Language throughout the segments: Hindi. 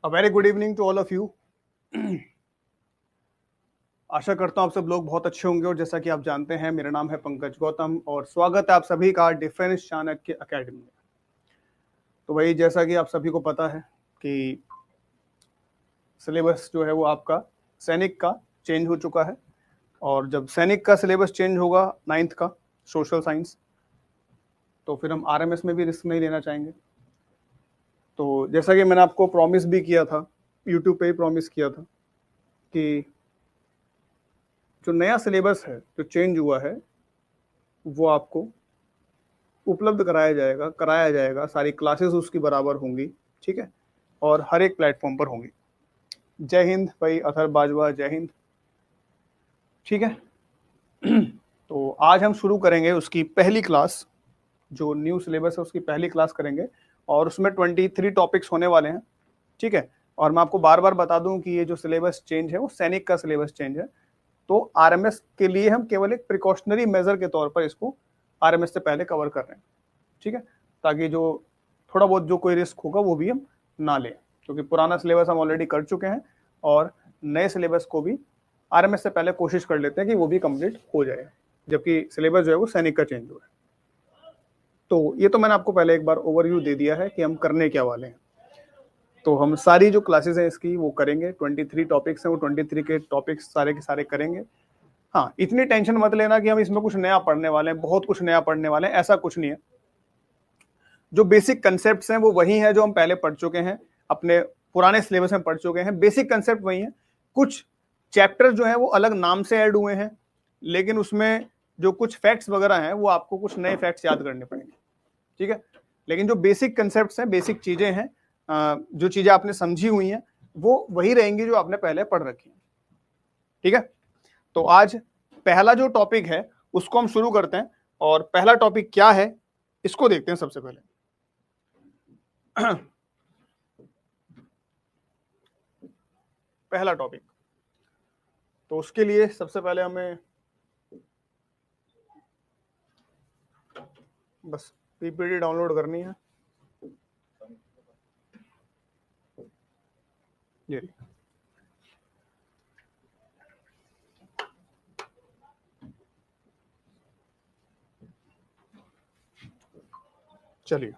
A very good evening to all of you. आशा करता हूँ आप सब लोग बहुत अच्छे होंगे और जैसा कि आप जानते हैं मेरा नाम है पंकज गौतम और स्वागत है आप सभी का डिफेंस चाणक्य एकेडमी में। तो वही जैसा कि आप सभी को पता है कि सिलेबस जो है वो आपका सैनिक का चेंज हो चुका है और जब सैनिक का सिलेबस चेंज होगा 9th का सोशल साइंस, तो फिर हम आरएमएस में भी रिस्क नहीं लेना चाहेंगे। तो जैसा कि मैंने आपको प्रॉमिस भी किया था, यूट्यूब पे ही प्रॉमिस किया था कि जो नया सिलेबस है जो चेंज हुआ है वो आपको उपलब्ध कराया जाएगा। सारी क्लासेस उसकी बराबर होंगी, ठीक है, और हर एक प्लेटफॉर्म पर होंगी। जय हिंद भाई अथर बाजवा, जय हिंद। ठीक है। तो आज हम शुरू करेंगे उसकी पहली क्लास, जो न्यू सिलेबस है उसकी पहली क्लास करेंगे और उसमें 23 टॉपिक्स होने वाले हैं, ठीक है। और मैं आपको बार बार बता दूं कि ये जो सिलेबस चेंज है वो सैनिक का सिलेबस चेंज है, तो आरएमएस के लिए हम केवल एक प्रिकॉशनरी मेजर के तौर पर इसको आरएमएस से पहले कवर कर रहे हैं, ठीक है, ताकि जो थोड़ा बहुत जो कोई रिस्क होगा वो भी हम ना लें, क्योंकि पुराना सिलेबस हम ऑलरेडी कर चुके हैं और नए सिलेबस को भी आरएमएस से पहले कोशिश कर लेते हैं कि वो भी कंप्लीट हो जाए, जबकि सिलेबस जो है वो सैनिक का चेंज हुआ है। तो ये तो मैंने आपको पहले एक बार ओवरव्यू दे दिया है कि हम करने क्या वाले हैं। तो हम सारी जो क्लासेस हैं इसकी वो करेंगे, 23 टॉपिक्स हैं, वो 23 के टॉपिक्स सारे के सारे करेंगे। हाँ, इतनी टेंशन मत लेना कि हम इसमें कुछ नया पढ़ने वाले हैं, बहुत कुछ नया पढ़ने वाले हैं, ऐसा कुछ नहीं है। जो बेसिक कंसेप्ट्स हैं वो वही हैं जो हम पहले पढ़ चुके हैं, अपने पुराने सिलेबस में पढ़ चुके हैं। बेसिक कंसेप्ट वही हैं, कुछ चैप्टर जो है वो अलग नाम से ऐड हुए हैं, लेकिन उसमें जो कुछ फैक्ट्स वगैरह हैं वो आपको कुछ नए फैक्ट्स याद करने पड़ेंगे, ठीक है। लेकिन जो बेसिक कंसेप्ट्स हैं, बेसिक चीजें हैं, जो चीजें आपने समझी हुई हैं वो वही रहेंगी जो आपने पहले पढ़ रखी है, ठीक है। तो आज पहला जो टॉपिक है उसको हम शुरू करते हैं और पहला टॉपिक क्या है इसको देखते हैं सबसे पहले। पहला टॉपिक, तो उसके लिए सबसे पहले हमें बस पीपीटी डाउनलोड करनी है। ये चलिए,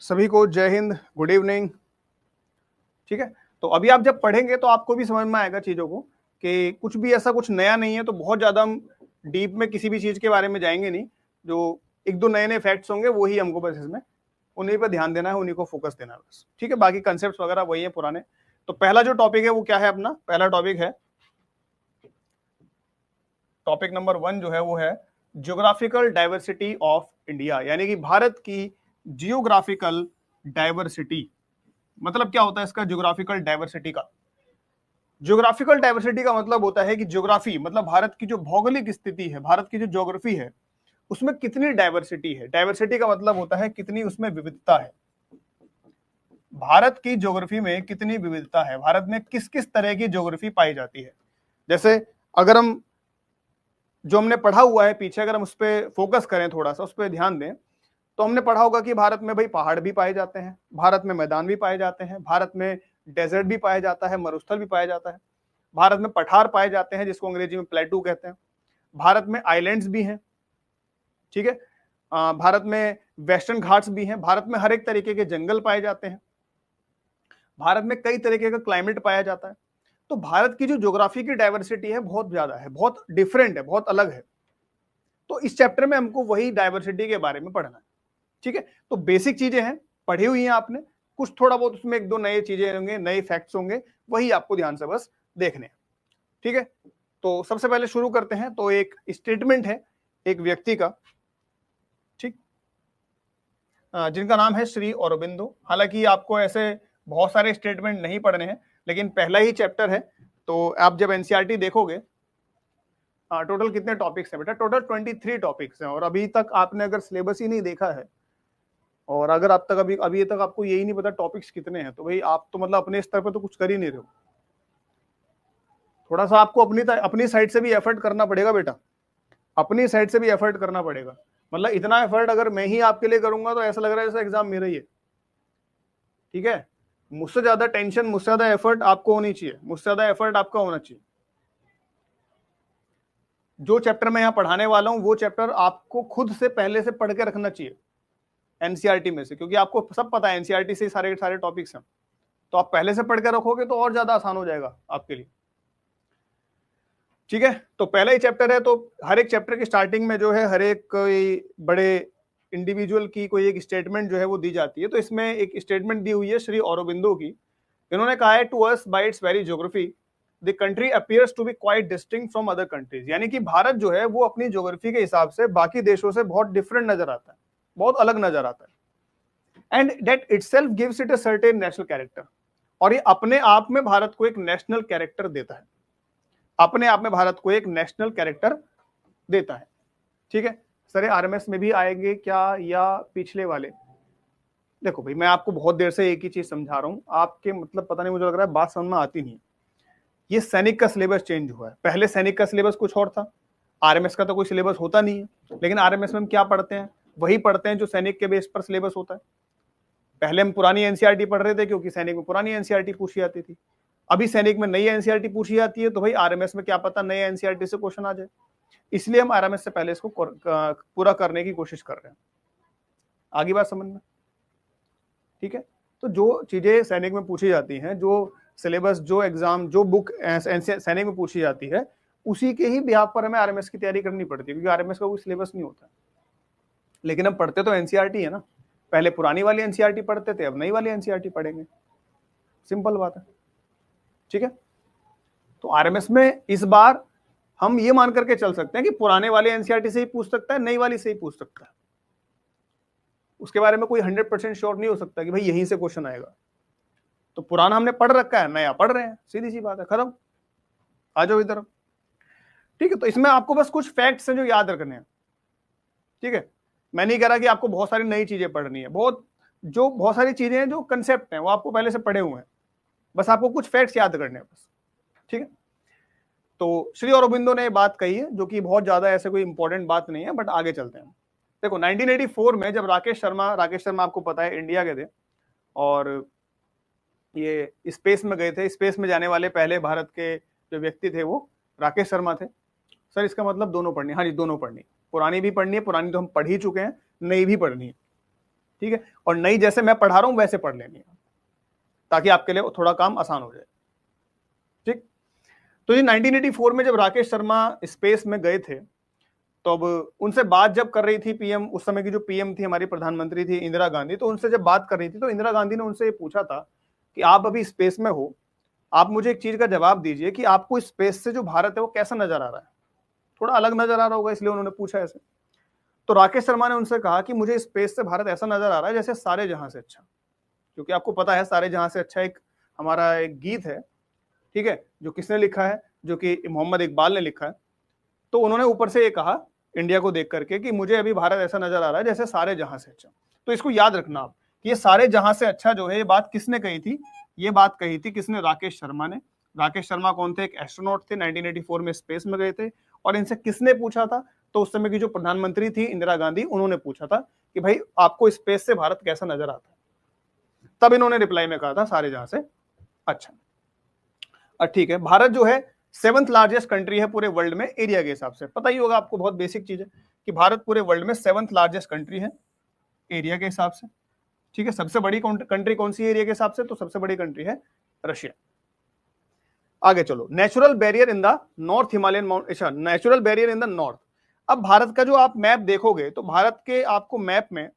सभी को जय हिंद, गुड इवनिंग, ठीक है। तो अभी आप जब पढ़ेंगे तो आपको भी समझ में आएगा चीजों को कि कुछ भी ऐसा कुछ नया नहीं है, तो बहुत ज्यादा हम डीप में किसी भी चीज के बारे में जाएंगे नहीं। जो एक दो नए नए फैक्ट्स होंगे वही हमको बस इसमें उन्हीं पर ध्यान देना है, उन्हीं को फोकस देना है बस, ठीक है। बाकी कंसेप्ट वगैरह वही है पुराने। तो पहला जो टॉपिक है वो क्या है अपना, पहला टॉपिक है, टॉपिक नंबर 1 जो है वो है ज्योग्राफिकल डाइवर्सिटी ऑफ इंडिया, यानी कि भारत की जियोग्राफिकल डाइवर्सिटी। मतलब क्या होता है इसका ज्योग्राफिकल डाइवर्सिटी का? ज्योग्राफिकल डाइवर्सिटी का मतलब होता है कि ज्योग्राफी मतलब भारत की जो भौगोलिक स्थिति है, भारत की जो ज्योग्राफी है उसमें कितनी डाइवर्सिटी है। डाइवर्सिटी का मतलब होता है कितनी उसमें विविधता है, भारत की ज्योग्राफी में कितनी विविधता है, भारत में किस किस तरह की ज्योग्राफी पाई जाती है। जैसे अगर हम जो हमने पढ़ा हुआ है पीछे, अगर हम उस पर फोकस करें, थोड़ा सा उस पर ध्यान दें, तो हमने पढ़ा होगा कि भारत में भाई पहाड़ भी पाए जाते हैं, भारत में मैदान भी पाए जाते हैं, भारत में डेजर्ट भी पाया जाता है, मरुस्थल भी पाया जाता है, भारत में पठार पाए जाते हैं जिसको अंग्रेजी में प्लेटू कहते हैं, भारत में आइलैंड्स भी हैं, ठीक है, भारत में वेस्टर्न घाट्स भी हैं, भारत में हर एक तरीके के जंगल पाए जाते हैं, भारत में कई तरीके का क्लाइमेट पाया जाता है। तो भारत की जो ज्योग्राफी की डाइवर्सिटी है बहुत ज्यादा है, बहुत डिफरेंट है, बहुत अलग है। तो इस चैप्टर में हमको वही डाइवर्सिटी के बारे में पढ़ना है, ठीक है। तो बेसिक चीजें हैं, पढ़ी हुई हैं आपने, कुछ थोड़ा बहुत उसमें एक दो नए चीजें होंगे, नए फैक्ट्स होंगे, वही आपको ध्यान से बस देखने हैं, ठीक है। तो सबसे पहले शुरू करते हैं। तो एक स्टेटमेंट है एक व्यक्ति का, ठीक, जिनका नाम है श्री अरबिंदो। हालांकि आपको ऐसे बहुत सारे स्टेटमेंट नहीं पढ़ने हैं, लेकिन पहला ही चैप्टर है, तो आप जब एनसीईआरटी देखोगे, टोटल कितने टॉपिक्स हैं बेटा, टोटल 23 टॉपिक्स हैं, और अभी तक आपने अगर सिलेबस ही नहीं देखा है और अगर आप तक अभी तक आपको यही नहीं पता टॉपिक्स कितने हैं, तो भाई आप तो मतलब अपने स्तर पर तो कुछ कर ही नहीं रहे हो। थोड़ा सा आपको अपनी साइड से भी एफर्ट करना पड़ेगा बेटा, अपनी साइड से भी एफर्ट करना पड़ेगा। मतलब इतना एफर्ट अगर मैं ही आपके लिए करूंगा तो ऐसा लग रहा है जैसे एग्जाम मेरा ही है। ठीक है, मुझसे ज्यादा टेंशन, मुझसे ज्यादा एफर्ट आपको होनी चाहिए, मुझसे ज्यादा एफर्ट आपका होना चाहिए। जो चैप्टर मैं यहाँ पढ़ाने वाला हूँ वो चैप्टर आपको खुद से पहले से पढ़ के रखना चाहिए एनसीईआरटी में से, क्योंकि आपको सब पता है एनसीईआरटी से सारे सारे टॉपिक्स हैं, तो आप पहले से पढ़ के रखोगे तो और ज्यादा आसान हो जाएगा आपके लिए। ठीक है, तो पहला ही चैप्टर है, तो हर एक चैप्टर की स्टार्टिंग में जो है हर एक कोई बड़े इंडिविजुअल की कोई एक स्टेटमेंट जो है वो दी जाती है। तो इसमें एक स्टेटमेंट दी हुई है श्री औरोबिंदो की। इन्होंने कहा है, to us by its very geography the country appears to be quite distinct from other countries. यानी कि भारत जो है वो अपनी ज्योग्राफी के हिसाब से बाकी देशों से बहुत डिफरेंट नजर आता है, बहुत अलग नजर आता है। And that itself gives it a certain national character, और ये अपने आप में भारत को एक नेशनल कैरेक्टर देता है, अपने आप में भारत को एक नेशनल कैरेक्टर देता है। ठीक है सर, आरएमएस में भी आएंगे क्या या पिछले वाले? देखो भाई, मैं आपको बहुत देर से एक ही चीज समझा रहा हूं, आपके मतलब पता नहीं, मुझे लग रहा है बात समझ में आती नहीं। ये सैनिक का सिलेबस चेंज हुआ है, पहले सैनिक का सिलेबस कुछ और था, आरएमएस का तो कोई सिलेबस होता नहीं है। लेकिन आरएमएस में हम क्या पढ़ते हैं? वही पढ़ते हैं जो सैनिक के बेस पर सिलेबस होता है। पहले हम पुरानी एनसीईआरटी पढ़ रहे थे क्योंकि सैनिक में पुरानी एनसीईआरटी पूछी जाती थी, अभी सैनिक में नई एनसीईआरटी पूछी जाती है, तो भाई आरएमएस में क्या पता नए एनसीईआरटी से क्वेश्चन आ जाए, इसलिए हम आरएमएस से पहले इसको पूरा करने की कोशिश कर रहे हैं। आगे बात समझ में? ठीक है, तो जो चीजें सैनिक में पूछी जाती हैं, जो सिलेबस, जो एग्जाम, जो बुक सैनिक में पूछी जाती है, उसी के ही बिहाफ पर हमें आरएमएस की तैयारी करनी पड़ती है, क्योंकि आरएमएस का कोई सिलेबस नहीं होता। लेकिन हम पढ़ते तो एनसीईआरटी है ना, पहले पुरानी वाली एनसीईआरटी पढ़ते थे, अब नई वाली एनसीईआरटी पढ़ेंगे, सिंपल बात है। ठीक है, तो आरएमएस में इस बार हम ये मान करके चल सकते हैं कि पुराने वाले एनसीईआरटी से ही पूछ सकता है, नई वाली से ही पूछ सकता है, उसके बारे में कोई 100% श्योर नहीं हो सकता कि भाई यहीं से क्वेश्चन आएगा। तो पुराना हमने पढ़ रखा है, नया पढ़ रहे हैं, सीधी सी बात है, खत्म। आ जाओ इधर। ठीक है, तो इसमें आपको बस कुछ फैक्ट्स हैं जो याद रखने हैं। ठीक है, मैं नहीं कह रहा कि आपको बहुत सारी नई चीजें पढ़नी है, बहुत सारी चीजें हैं जो कंसेप्ट हैं वो आपको पहले से पढ़े हुए हैं, बस आपको कुछ फैक्ट्स याद करने हैं बस। ठीक है, तो श्री अरबिंदो ने बात कही है जो कि बहुत ज्यादा ऐसे कोई इंपॉर्टेंट बात नहीं है, बट आगे चलते हैं। देखो 1984 में जब राकेश शर्मा आपको पता है इंडिया के थे, और ये स्पेस में गए थे, स्पेस में जाने वाले पहले भारत के जो व्यक्ति थे वो राकेश शर्मा थे। सर इसका मतलब दोनों पढ़नी? हाँ जी, दोनों पढ़नी, पुरानी भी पढ़नी है, पुरानी तो हम पढ़ ही चुके हैं, नई भी पढ़नी है। ठीक है, और नई जैसे मैं पढ़ा रहा हूं वैसे पढ़ लेनी है, ताकि आपके लिए थोड़ा काम आसान हो जाए। ठीक, तो ये 1984 में जब राकेश शर्मा स्पेस में गए थे, तो अब उनसे बात जब कर रही थी पीएम, उस समय की जो पीएम थी हमारी प्रधानमंत्री थी इंदिरा गांधी, तो उनसे जब बात कर रही थी तो इंदिरा गांधी ने उनसे ये पूछा था कि आप अभी स्पेस में हो, आप मुझे एक चीज का जवाब दीजिए कि आपको स्पेस से जो भारत है वो कैसा नजर आ रहा है? थोड़ा अलग नजर आ रहा होगा, इसलिए उन्होंने पूछा ऐसे। तो राकेश शर्मा ने उनसे कहा कि मुझे स्पेस से भारत ऐसा नजर आ रहा है जैसे सारे जहां से अच्छा, क्योंकि आपको पता है सारे जहां से अच्छा एक हमारा एक गीत है, ठीक है, जो किसने लिखा है? जो कि मोहम्मद इकबाल ने लिखा है। तो उन्होंने ऊपर से ये कहा इंडिया को देख करके कि मुझे अभी भारत ऐसा नजर आ रहा है जैसे सारे जहां से अच्छा। तो इसको याद रखना आप कि ये सारे जहां से अच्छा जो है, ये बात किसने कही थी? ये बात कही थी किसने? राकेश शर्मा ने। राकेश शर्मा कौन थे? एक एस्ट्रोनॉट थे, 1984 में स्पेस में गए थे। और इनसे किसने पूछा था? तो उस समय की जो प्रधानमंत्री थी इंदिरा गांधी, उन्होंने पूछा था कि भाई आपको स्पेस से भारत कैसा नजर आता है? तब इन्होंने रिप्लाई में कहा था सारे जहां से अच्छा। ठीक है, भारत जो है 7th लार्जेस्ट कंट्री है पूरे वर्ल्ड में एरिया के हिसाब से। पता ही होगा आपको, बहुत बेसिक चीज है कि भारत पूरे वर्ल्ड में 7th लार्जेस्ट कंट्री है एरिया के हिसाब से। ठीक है, सबसे बड़ी कंट्री कौन सी एरिया के हिसाब से? तो सबसे बड़ी कंट्री है रशिया। आगे चलो, natural barrier in the north Himalayan mount, अच्छा natural barrier in the north. अब भारत का जो आप मैप देखोगे तो भारत के आपको मैप में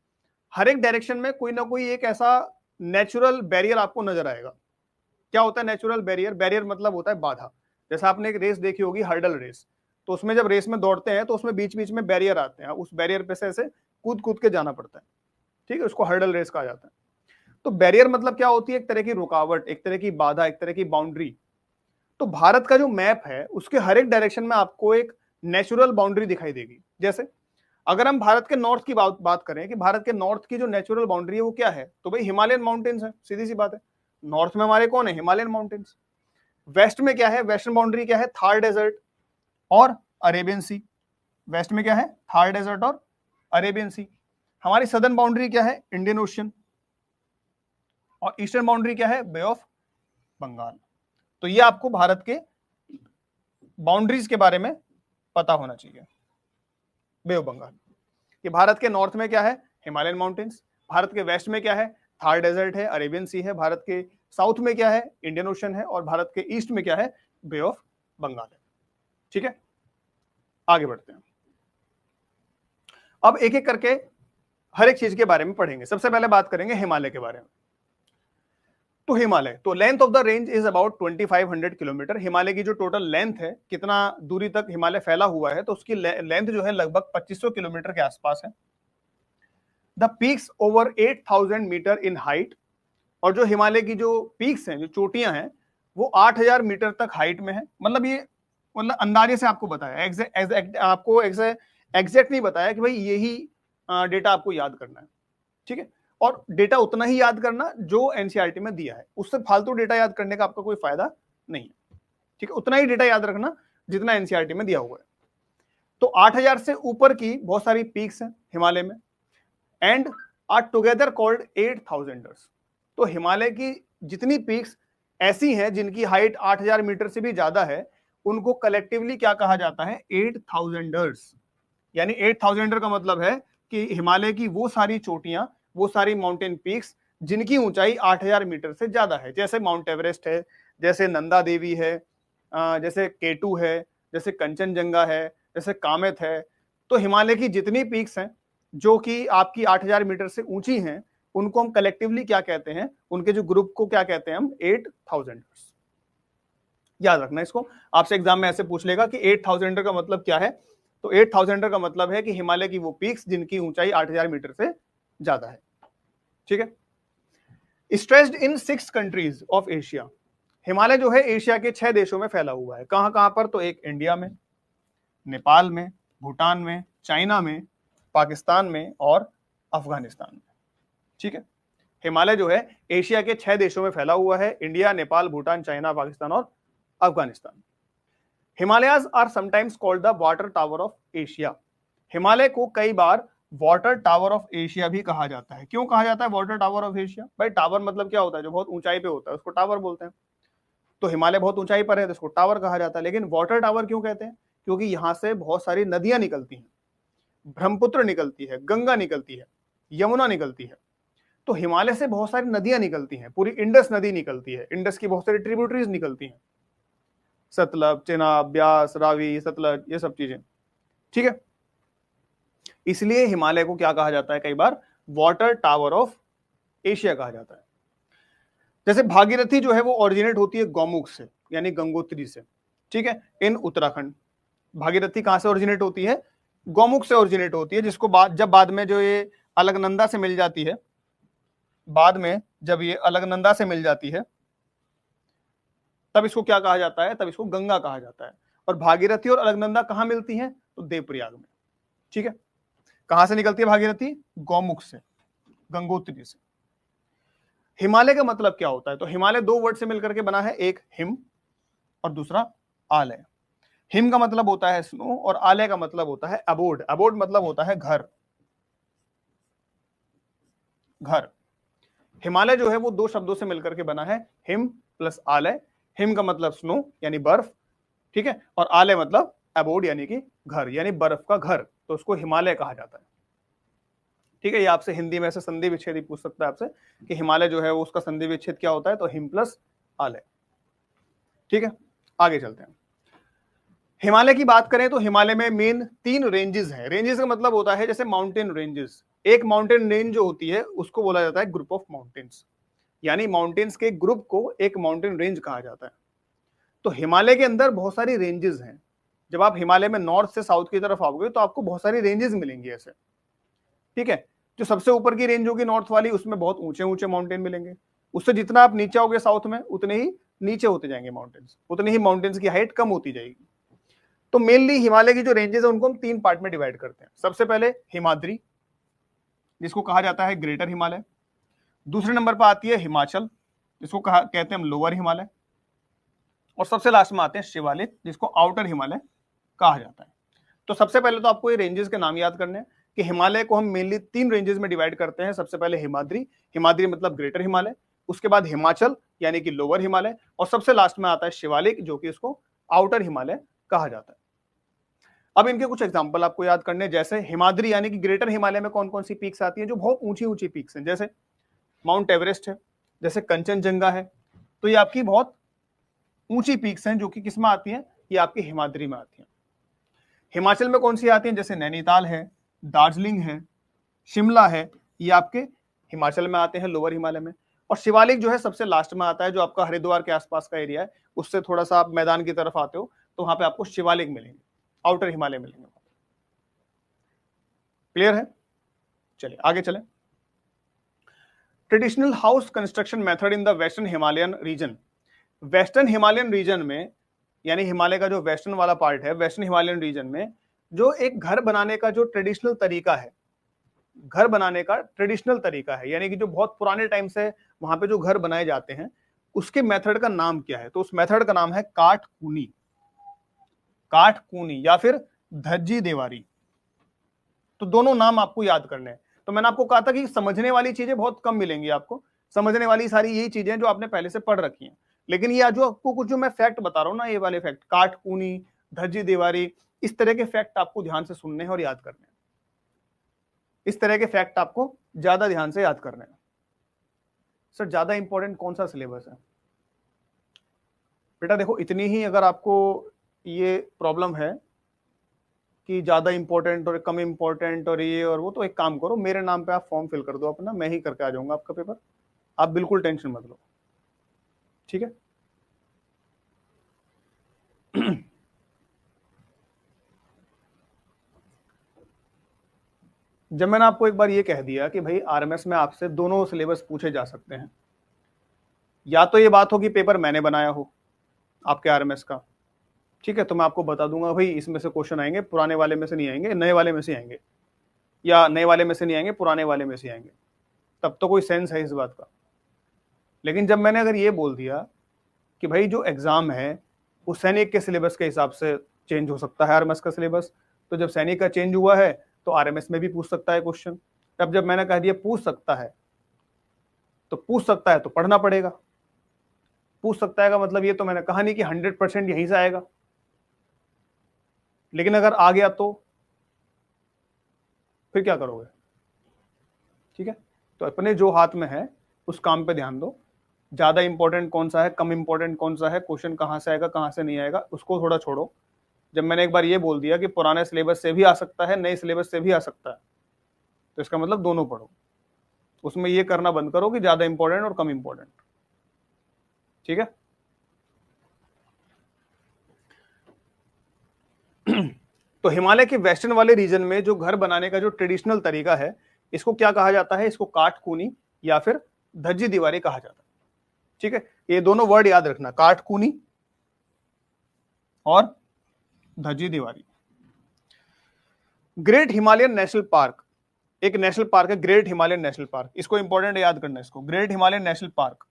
हर एक डायरेक्शन में कोई ना कोई एक ऐसा नेचुरल बैरियर आपको नजर आएगा। क्या होता है नेचुरल बैरियर? बैरियर मतलब होता है बाधा। जैसा आपने एक रेस देखी होगी, हर्डल रेस, तो उसमें जब रेस में दौड़ते हैं तो उसमें बीच बीच में बैरियर आते हैं, उस बैरियर पे से ऐसे कूद कूद के जाना पड़ता है। ठीक है, उसको हर्डल रेस कहा जाता है। तो बैरियर मतलब क्या होती है? एक तरह की रुकावट, एक तरह की बाधा, एक तरह की बाउंड्री। तो भारत का जो मैप है उसके हर एक डायरेक्शन में आपको एक नेचुरल बाउंड्री दिखाई देगी। जैसे अगर हम भारत के नॉर्थ की बात करें कि भारत के नॉर्थ की जो नेचुरल बाउंड्री है वो क्या है, तो भाई हिमालयन माउंटेन्स है, सीधी सी बात है। नॉर्थ में हमारे कौन है, हिमालयन माउंटेन्स। वेस्ट में क्या है, वेस्टर्न बाउंड्री क्या है, थार डेजर्ट और अरेबियन सी। वेस्ट में क्या है, थार डेजर्ट और अरेबियन सी। हमारी सदर्न बाउंड्री क्या है, इंडियन ओशियन। और ईस्टर्न बाउंड्री क्या है, बे ऑफ बंगाल। तो ये आपको भारत के बाउंड्रीज के बारे में पता होना चाहिए। बे ऑफ बंगाल, कि भारत के नॉर्थ में क्या है, हिमालयन माउंटेन्स। भारत के वेस्ट में क्या है, थार डेजर्ट है, अरेबियन सी है। भारत के साउथ में क्या है, इंडियन ओशन है। और भारत के ईस्ट में क्या है, बे ऑफ बंगाल है। ठीक है, आगे बढ़ते हैं। अब एक एक करके हर एक चीज के बारे में पढ़ेंगे। सबसे पहले बात करेंगे हिमालय के बारे में। तो हिमालय, तो length of the range is about 2500 kilometre. Himalaya की जो टोटल लेंथ है, कितना दूरी तक हिमालय फैला हुआ है, तो उसकी लेंथ जो है लगभग 2500 किलोमीटर के आसपास है। The peaks over 8000 metre in height. और जो हिमालय की जो पीक्स हैं, जो चोटियां हैं, वो 8000 मीटर तक हाइट में है। मतलब ये मतलब अंदाजे से आपको बताया, आपको एग्जैक्ट नहीं बताया कि भाई यही डेटा आपको याद करना है। ठीक है, और डेटा उतना ही याद करना जो एनसीईआरटी में दिया है, उससे फालतू डेटा याद करने का आपका कोई फायदा नहीं है। ठीक है, उतना ही डेटा याद रखना जितना एनसीईआरटी में दिया हुआ है। तो 8000 से ऊपर की बहुत सारी पीक्स हैं हिमालय में, and are together called 8000ers। तो हिमालय की जितनी पीक्स ऐसी हैं जिनकी हाइट 8000 मीटर से भी ज्यादा है, उनको कलेक्टिवली क्या कहा जाता है, 8000ers। यानी 8000er का मतलब है कि हिमालय की वो सारी चोटियां, वो सारी माउंटेन पीक्स जिनकी ऊंचाई 8000 मीटर से ज्यादा है, जैसे माउंट एवरेस्ट है, जैसे नंदा देवी है, जैसे केटू है, जैसे कंचनजंगा है, जैसे कामेत है। तो हिमालय की जितनी पीक्स हैं जो कि आपकी 8000 मीटर से ऊंची हैं, उनको हम कलेक्टिवली क्या कहते हैं, उनके जो ग्रुप को क्या कहते हैं हम, 8000ers। याद रखना इसको, आपसे एग्जाम में ऐसे पूछ लेगा कि 8000er का मतलब क्या है। तो 8000er का मतलब है कि हिमालय की वो पीक्स जिनकी ऊंचाई 8000 मीटर से ज्यादा है। ठीक है, stretched in 6 countries of Asia. Himalaya जो है एशिया के 6 देशों में फैला हुआ है। कहां कहां पर, तो एक इंडिया में, नेपाल में, भूटान में, चाइना में, पाकिस्तान में और अफगानिस्तान में। ठीक है, हिमालय जो है एशिया के 6 देशों में फैला हुआ है, इंडिया, नेपाल, भूटान, चाइना, पाकिस्तान और Afghanistan. Himalayas are sometimes called the water tower of Asia. Himalaya को कई बार वाटर टावर ऑफ एशिया भी कहा जाता है। क्यों कहा जाता है वाटर टावर ऑफ एशिया? भाई टावर मतलब क्या होता है, जो बहुत ऊंचाई पे होता है उसको टावर बोलते हैं। तो हिमालय बहुत ऊंचाई पर है तो इसको टावर कहा जाता है। लेकिन वाटर टावर क्यों कहते हैं? क्योंकि यहां से बहुत सारी नदियां निकलती हैं, ब्रह्मपुत्र निकलती है, गंगा निकलती है, यमुना निकलती है। तो हिमालय से बहुत सारी नदियां निकलती हैं, पूरी इंडस नदी निकलती है, इंडस की बहुत सारी ट्रिब्यूटरीज निकलती हैं, सतलज, चेनाब, ब्यास, रावी, सतलज, ये सब चीजें। ठीक है, इसलिए हिमालय को क्या कहा जाता है, कई बार वाटर टावर ऑफ एशिया कहा जाता है। जैसे भागीरथी जो है वो ओरिजिनेट होती है गौमुख से, यानी गंगोत्री से। ठीक है, इन उत्तराखंड। भागीरथी कहां से ओरिजिनेट होती है? गौमुख से ओरिजिनेट होती है, जिसको बाद में जो ये अलकनंदा से मिल जाती है, बाद में जब ये अलकनंदा से मिल जाती है तब इसको क्या कहा जाता है, तब इसको गंगा कहा जाता है। और भागीरथी और अलकनंदा कहां मिलती हैं? तो देवप्रयाग में। ठीक है, कहां से निकलती है भागीरथी? गौमुख से, गंगोत्री से। हिमालय का मतलब क्या होता है? तो हिमालय 2 वर्ड से मिलकर के बना है, एक हिम और दूसरा आलय। हिम का मतलब होता है स्नो और आलय का मतलब होता है अबोर्ड। अबोर्ड मतलब होता है घर, घर। हिमालय जो है वो 2 शब्दों से मिलकर के बना है, हिम प्लस आलय। हिम का मतलब स्नो यानी बर्फ, ठीक है, और आलय मतलब अबोर्ड यानी कि घर, यानी बर्फ का घर, तो उसको हिमालय कहा जाता है। ठीक है, ये आपसे हिंदी में से संधि विच्छेद ही पूछ सकता है आपसे कि हिमालय जो है वो उसका संधि विच्छेद क्या होता है, तो हिम प्लस आलय। ठीक है, आगे चलते हैं। हिमालय की बात करें तो हिमालय में मेन 3 रेंजेस हैं। रेंजेस का मतलब होता है जैसे माउंटेन रेंजेस। एक माउंटेन रेंज जो होती है उसको बोला जाता है ग्रुप ऑफ माउंटेन्स, यानी माउंटेन्स के ग्रुप को एक माउंटेन रेंज कहा जाता है। तो हिमालय के अंदर बहुत सारी रेंजेस हैं। जब आप हिमालय में नॉर्थ से साउथ की तरफ आओगे तो आपको बहुत सारी रेंजेस मिलेंगी ऐसे। ठीक है, जो सबसे ऊपर की रेंज होगी नॉर्थ वाली, उसमें बहुत ऊंचे ऊंचे माउंटेन मिलेंगे। उससे जितना आप नीचे आओगे साउथ में, उतने ही नीचे होते जाएंगे माउंटेन्स, उतनी ही माउंटेन्स की हाइट कम होती जाएगी। तो मेनली हिमालय की जो रेंजेस है उनको हम 3 पार्ट में डिवाइड करते हैं। सबसे पहले हिमाद्री, जिसको कहा जाता है ग्रेटर हिमालय। दूसरे नंबर पर आती है हिमाचल, जिसको कहते हैं हम लोअर हिमालय। और सबसे लास्ट में आते हैं शिवालिक, जिसको आउटर हिमालय कहा जाता है। तो सबसे पहले तो आपको ये रेंजेस के नाम याद करने हैं कि हिमालय को हम मेनली 3 रेंजेस में डिवाइड करते हैं। सबसे पहले हिमाद्री, हिमाद्री मतलब ग्रेटर हिमालय, उसके बाद हिमाचल यानी कि लोअर हिमालय, और सबसे लास्ट में आता है शिवालिक, जो कि इसको आउटर हिमालय कहा जाता है। अब इनके कुछ एग्जांपल आपको याद करने, जैसे हिमाद्री यानी कि ग्रेटर हिमालय में कौन कौन सी पीक्स आती हैं जो बहुत ऊंची ऊंची पीक्स हैं, जैसे माउंट एवरेस्ट है, जैसे कंचनजंगा है। तो ये आपकी बहुत ऊंची पीक्स हैं जो कि किस में आती हैं, ये आपकी हिमाद्री में आती हैं। हिमाचल में कौन सी आती हैं, जैसे नैनीताल है, दार्जिलिंग है, शिमला है, ये आपके हिमाचल में आते हैं, लोअर हिमालय में। और शिवालिक जो है सबसे लास्ट में आता है, जो आपका हरिद्वार के आसपास का एरिया है, उससे थोड़ा सा आप मैदान की तरफ आते हो तो वहां पे आपको शिवालिक मिलेंगे, आउटर हिमालय मिलेंगे। क्लियर है? चलिए आगे चलें। Traditional house construction method in the western Himalayan region. Western Himalayan region में, यानी हिमालय का जो वेस्टर्न वाला पार्ट है, वेस्टर्न हिमालयन रीजन में जो एक घर बनाने का जो ट्रेडिशनल तरीका है, घर बनाने का ट्रेडिशनल तरीका है, यानी कि जो बहुत पुराने टाइम से वहां पे जो घर बनाए जाते हैं, उसके मेथड का नाम क्या है? तो उस मेथड का नाम है काठ कूनी, काठ कूनी या फिर धज्जी देवारी। तो दोनों नाम आपको याद करने हैं। तो मैंने आपको कहा था कि समझने वाली चीजें बहुत कम मिलेंगी आपको, समझने वाली सारी यही चीजें जो आपने पहले से पढ़ रखी हैं। लेकिन ये जो आपको कुछ जो मैं फैक्ट बता रहा हूं ना, ये वाले फैक्ट, काठ कूनी, धज्जी दीवारी, इस तरह के फैक्ट आपको ध्यान से सुनने हैं और याद करने हैं। इस तरह के फैक्ट आपको ज्यादा ध्यान से याद करने हैं। सर ज्यादा इंपॉर्टेंट कौन सा सिलेबस है? बेटा देखो, इतनी ही अगर आपको ये प्रॉब्लम है कि ज्यादा इंपॉर्टेंट और कम इंपॉर्टेंट और ये और वो, तो एक काम करो, मेरे नाम पे आप फॉर्म फिल कर दो अपना, मैं ही करके आ जाऊंगा आपका पेपर, आप बिल्कुल टेंशन मत लो, ठीक है? जब मैंने आपको एक बार ये कह दिया कि भाई आरएमएस में आपसे दोनों सिलेबस पूछे जा सकते हैं, या तो ये बात हो कि पेपर मैंने बनाया हो आपके आरएमएस का, ठीक है, तो मैं आपको बता दूंगा भाई इसमें से क्वेश्चन आएंगे, पुराने वाले में से नहीं आएंगे, नए वाले में से आएंगे, या नए वाले में से नहीं आएंगे, पुराने वाले में से आएंगे, तब तो कोई सेंस है इस बात का। लेकिन जब मैंने अगर ये बोल दिया कि भाई जो एग्जाम है वो सैनिक के सिलेबस के हिसाब से चेंज हो सकता है आरएमएस का सिलेबस, तो जब सैनिक का चेंज हुआ है तो आरएमएस में भी पूछ सकता है क्वेश्चन। तब जब मैंने कह दिया पूछ सकता है, तो पूछ सकता है तो पढ़ना पड़ेगा। पूछ सकता है का मतलब ये तो मैंने कहा नहीं कि 100% यहीं से आएगा, लेकिन अगर आ गया तो फिर क्या करोगे? ठीक है, तो अपने जो हाथ में है उस काम पे ध्यान दो। ज्यादा इंपॉर्टेंट कौन सा है, कम इंपॉर्टेंट कौन सा है, क्वेश्चन कहां से आएगा कहां से नहीं आएगा, उसको थोड़ा छोड़ो। जब मैंने एक बार ये बोल दिया कि पुराने सिलेबस से भी आ सकता है, नए सिलेबस से भी आ सकता है, तो इसका मतलब दोनों पढ़ो। उसमें ये करना बंद करो कि ज्यादा इंपॉर्टेंट और कम इंपॉर्टेंट, ठीक है? तो हिमालय के वेस्टर्न वाले रीजन में जो घर बनाने का जो ट्रेडिशनल तरीका है, इसको क्या कहा जाता है? इसको काठ कूनी या फिर धज्जी दीवारी कहा जाता है, ठीक है? ये दोनों वर्ड याद रखना, काठ कूनी और धज्जी दीवारी। ग्रेट हिमालयन नेशनल पार्क, एक नेशनल पार्क है ग्रेट हिमालयन नेशनल पार्क, इसको इंपॉर्टेंट याद करना, इसको ग्रेट हिमालयन नेशनल पार्क,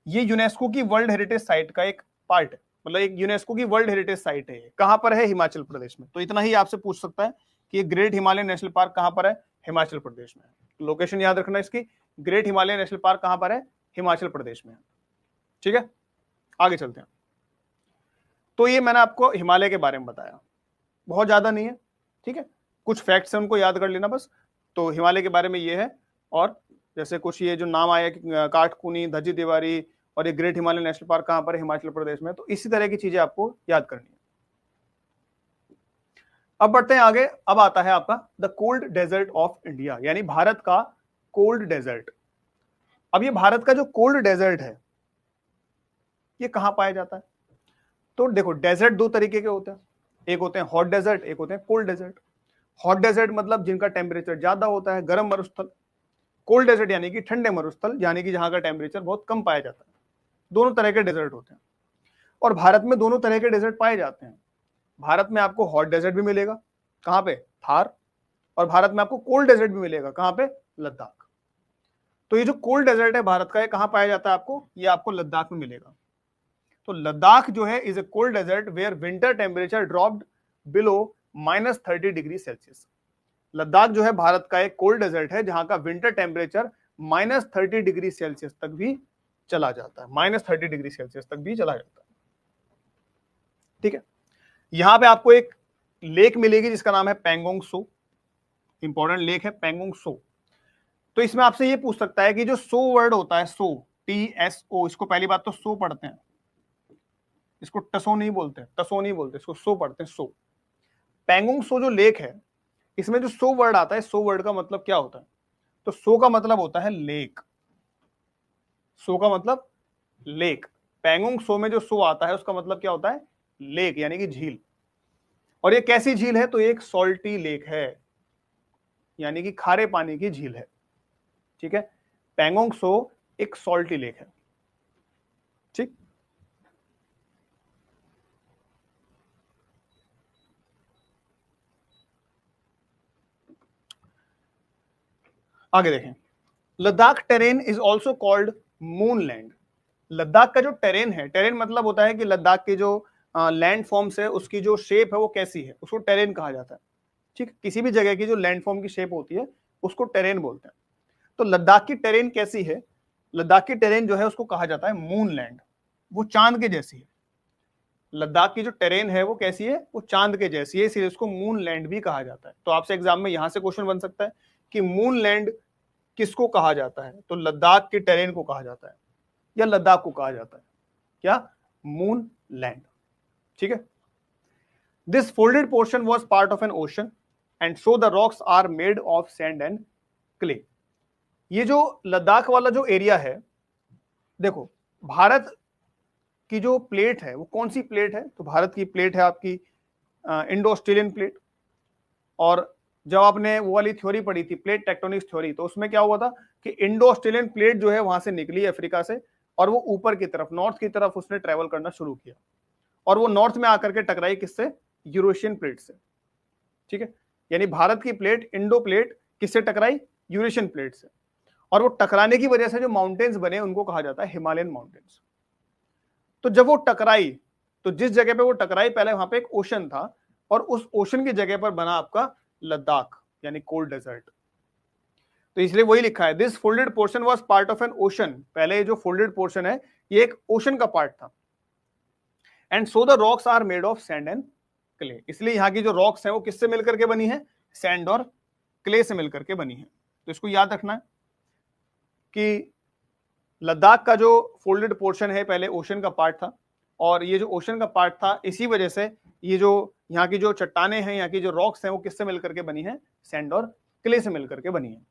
ये यूनेस्को की वर्ल्ड हेरिटेज साइट का एक पार्ट है, मतलब एक यूनेस्को की वर्ल्ड हेरिटेज साइट है। कहां पर है? हिमाचल प्रदेश में। तो इतना ही आपसे पूछ सकता है कि ये ग्रेट हिमालयन नेशनल पार्क कहां पर है? हिमाचल प्रदेश में। लोकेशन याद रखना इसकी, ग्रेट हिमालयन नेशनल पार्क कहां पर है? हिमाचल प्रदेश में, ठीक है? आगे चलते हैं। तो ये मैंने आपको हिमालय के बारे में बताया, बहुत ज्यादा नहीं है, ठीक है? कुछ फैक्ट्स हैं उनको याद कर लेना बस। तो हिमालय के बारे में ये है, और जैसे कुछ ये जो नाम आया काठ कूनी, धज्जी दीवारी और ये ग्रेट हिमालयन नेशनल पार्क कहां पर है? हिमाचल प्रदेश में। तो इसी तरह की चीजें आपको याद करनी है। अब बढ़ते हैं आगे। अब आता है आपका the cold desert of India, यानी भारत का कोल्ड डेजर्ट। अब ये भारत का जो कोल्ड डेजर्ट है ये कहां पाया जाता है? तो देखो, डेजर्ट दो तरीके के होते हैं, एक होते हैं हॉट डेजर्ट, एक होते हैं कोल्ड डेजर्ट। हॉट डेजर्ट मतलब जिनका टेम्परेचर ज्यादा होता है, गर्म मरुस्थल। कोल्ड डेजर्ट यानी कि ठंडे मरुस्थल, यानी कि जहां का टेम्परेचर बहुत कम पाया जाता है। दोनों तरह के डेजर्ट होते हैं और भारत में दोनों तरह के डेजर्ट पाए जाते हैं। भारत में आपको हॉट डेजर्ट भी मिलेगा, कहाँ पे, थार, और भारत में आपको कोल्ड डेजर्ट भी मिलेगा, कहाँ पे, लद्दाख। तो ये जो कोल्ड डेजर्ट है भारत का, ये कहाँ पाया जाता है आपको, ये आपको लद्दाख में मिलेगा। तो लद्दाख जो है is a cold desert where winter temperature dropped below -30 degree Celsius. Ladakh जो है भारत का एक कोल्ड डेजर्ट है जहां का विंटर टेम्परेचर -30 डिग्री सेल्सियस तक भी चला जाता है, -30 डिग्री सेल्सियस तक भी चला जाता है। ठीक है, यहां पे आपको एक लेक मिलेगी जिसका नाम है पेंगोंग सो, इंपॉर्टेंट लेक है पेंगोंग सो। तो इसमें आपसे ये पूछ सकता है कि जो सो वर्ड होता है, सो, TSO, इसको पहली बात तो सो पढ़ते हैं, इसको टसो नहीं बोलते, टसो नहीं बोलते, इसको सो पढ़ते हैं, सो। पेंगोंग सो जो लेक है, इसमें जो सो वर्ड आता है, सो वर्ड का मतलब क्या होता है, तो सो का मतलब होता है लेक, सो का मतलब लेक। पेंगोंग सो में जो सो आता है उसका मतलब क्या होता है, लेक, यानी कि झील। और ये कैसी झील है, तो एक सॉल्टी लेक है, यानी कि खारे पानी की झील है। ठीक है, पेंगोंग सो एक सॉल्टी लेक है। ठीक, आगे देखें, Ladakh terrain is also called moonland. Ladakh का जो टेरेन है, टेरेन मतलब होता है कि लद्दाख की जो लैंड फॉर्म्स है उसकी जो शेप है वो कैसी है, उसको टेरेन कहा जाता है। ठीक, किसी भी जगह की जो लैंड फॉर्म की शेप होती है उसको टेरेन बोलते हैं। तो लद्दाख की टेरेन कैसी है, लद्दाख की टेरेन जो है उसको कहा जाता है मूनलैंड, वो चांद के जैसी है। लद्दाख की जो टेरेन है वो कैसी है, वो चांद के जैसी है, इसलिए उसको मूनलैंड भी कहा जाता है। तो आपसे एग्जाम में यहां से क्वेश्चन बन सकता है कि मूनलैंड किसको कहा जाता है, तो लद्दाख की टेरेन को कहा जाता है, या लद्दाख को कहा जाता है, क्या, मून लैंड। ठीक है, this folded portion was part of an ocean and so the rocks are made of sand and clay. ये जो लद्दाख वाला जो एरिया है, देखो भारत की जो प्लेट है वो कौन सी प्लेट है, तो भारत की प्लेट है आपकी इंडो ऑस्ट्रेलियन प्लेट। और जब आपने वो वाली थ्योरी पढ़ी थी, प्लेट टेक्टोनिक्स थ्योरी, तो उसमें क्या हुआ था कि इंडो ऑस्ट्रेलियन प्लेट जो है वहां से निकली अफ्रीका से, और वो ऊपर की तरफ, नॉर्थ की तरफ उसने ट्रेवल करना शुरू किया, और वो नॉर्थ में आकर के टकराई किससे, यूरेशियन प्लेट से। ठीक है, यानी भारत की प्लेट, इंडो प्लेट किससे टकराई, यूरेशियन प्लेट से, और वो टकराने की वजह से जो माउंटेन्स बने उनको कहा जाता है हिमालयन माउंटेन्स। तो जब वो टकराई, तो जिस जगह पे वो टकराई पहले वहां पे एक ओशन था, और उस ओशन की जगह पर बना आपका लद्दाख, यानी कोल्ड डेजर्ट। तो इसलिए वही लिखा है, this folded portion was part of an ocean, पहले जो फोल्डेड पोर्शन है ये एक ओशन का पार्ट था। And so the rocks are made of sand and clay, इसलिए यहाँ की जो रॉक्स हैं वो किससे मिलकर के बनी है, सैंड और क्ले से मिलकर के बनी है। तो इसको याद रखना है कि लद्दाख का जो फोल्डेड पोर्शन है पहले ओशन का पार्ट था, और ये जो ओशन का पार्ट था इसी वजह से ये जो यहाँ की जो चट्टाने हैं, यहाँ की जो रॉक्स हैं वो किससे मिलकर के बनी है, सैंड और क्ले से मिलकर के बनी है।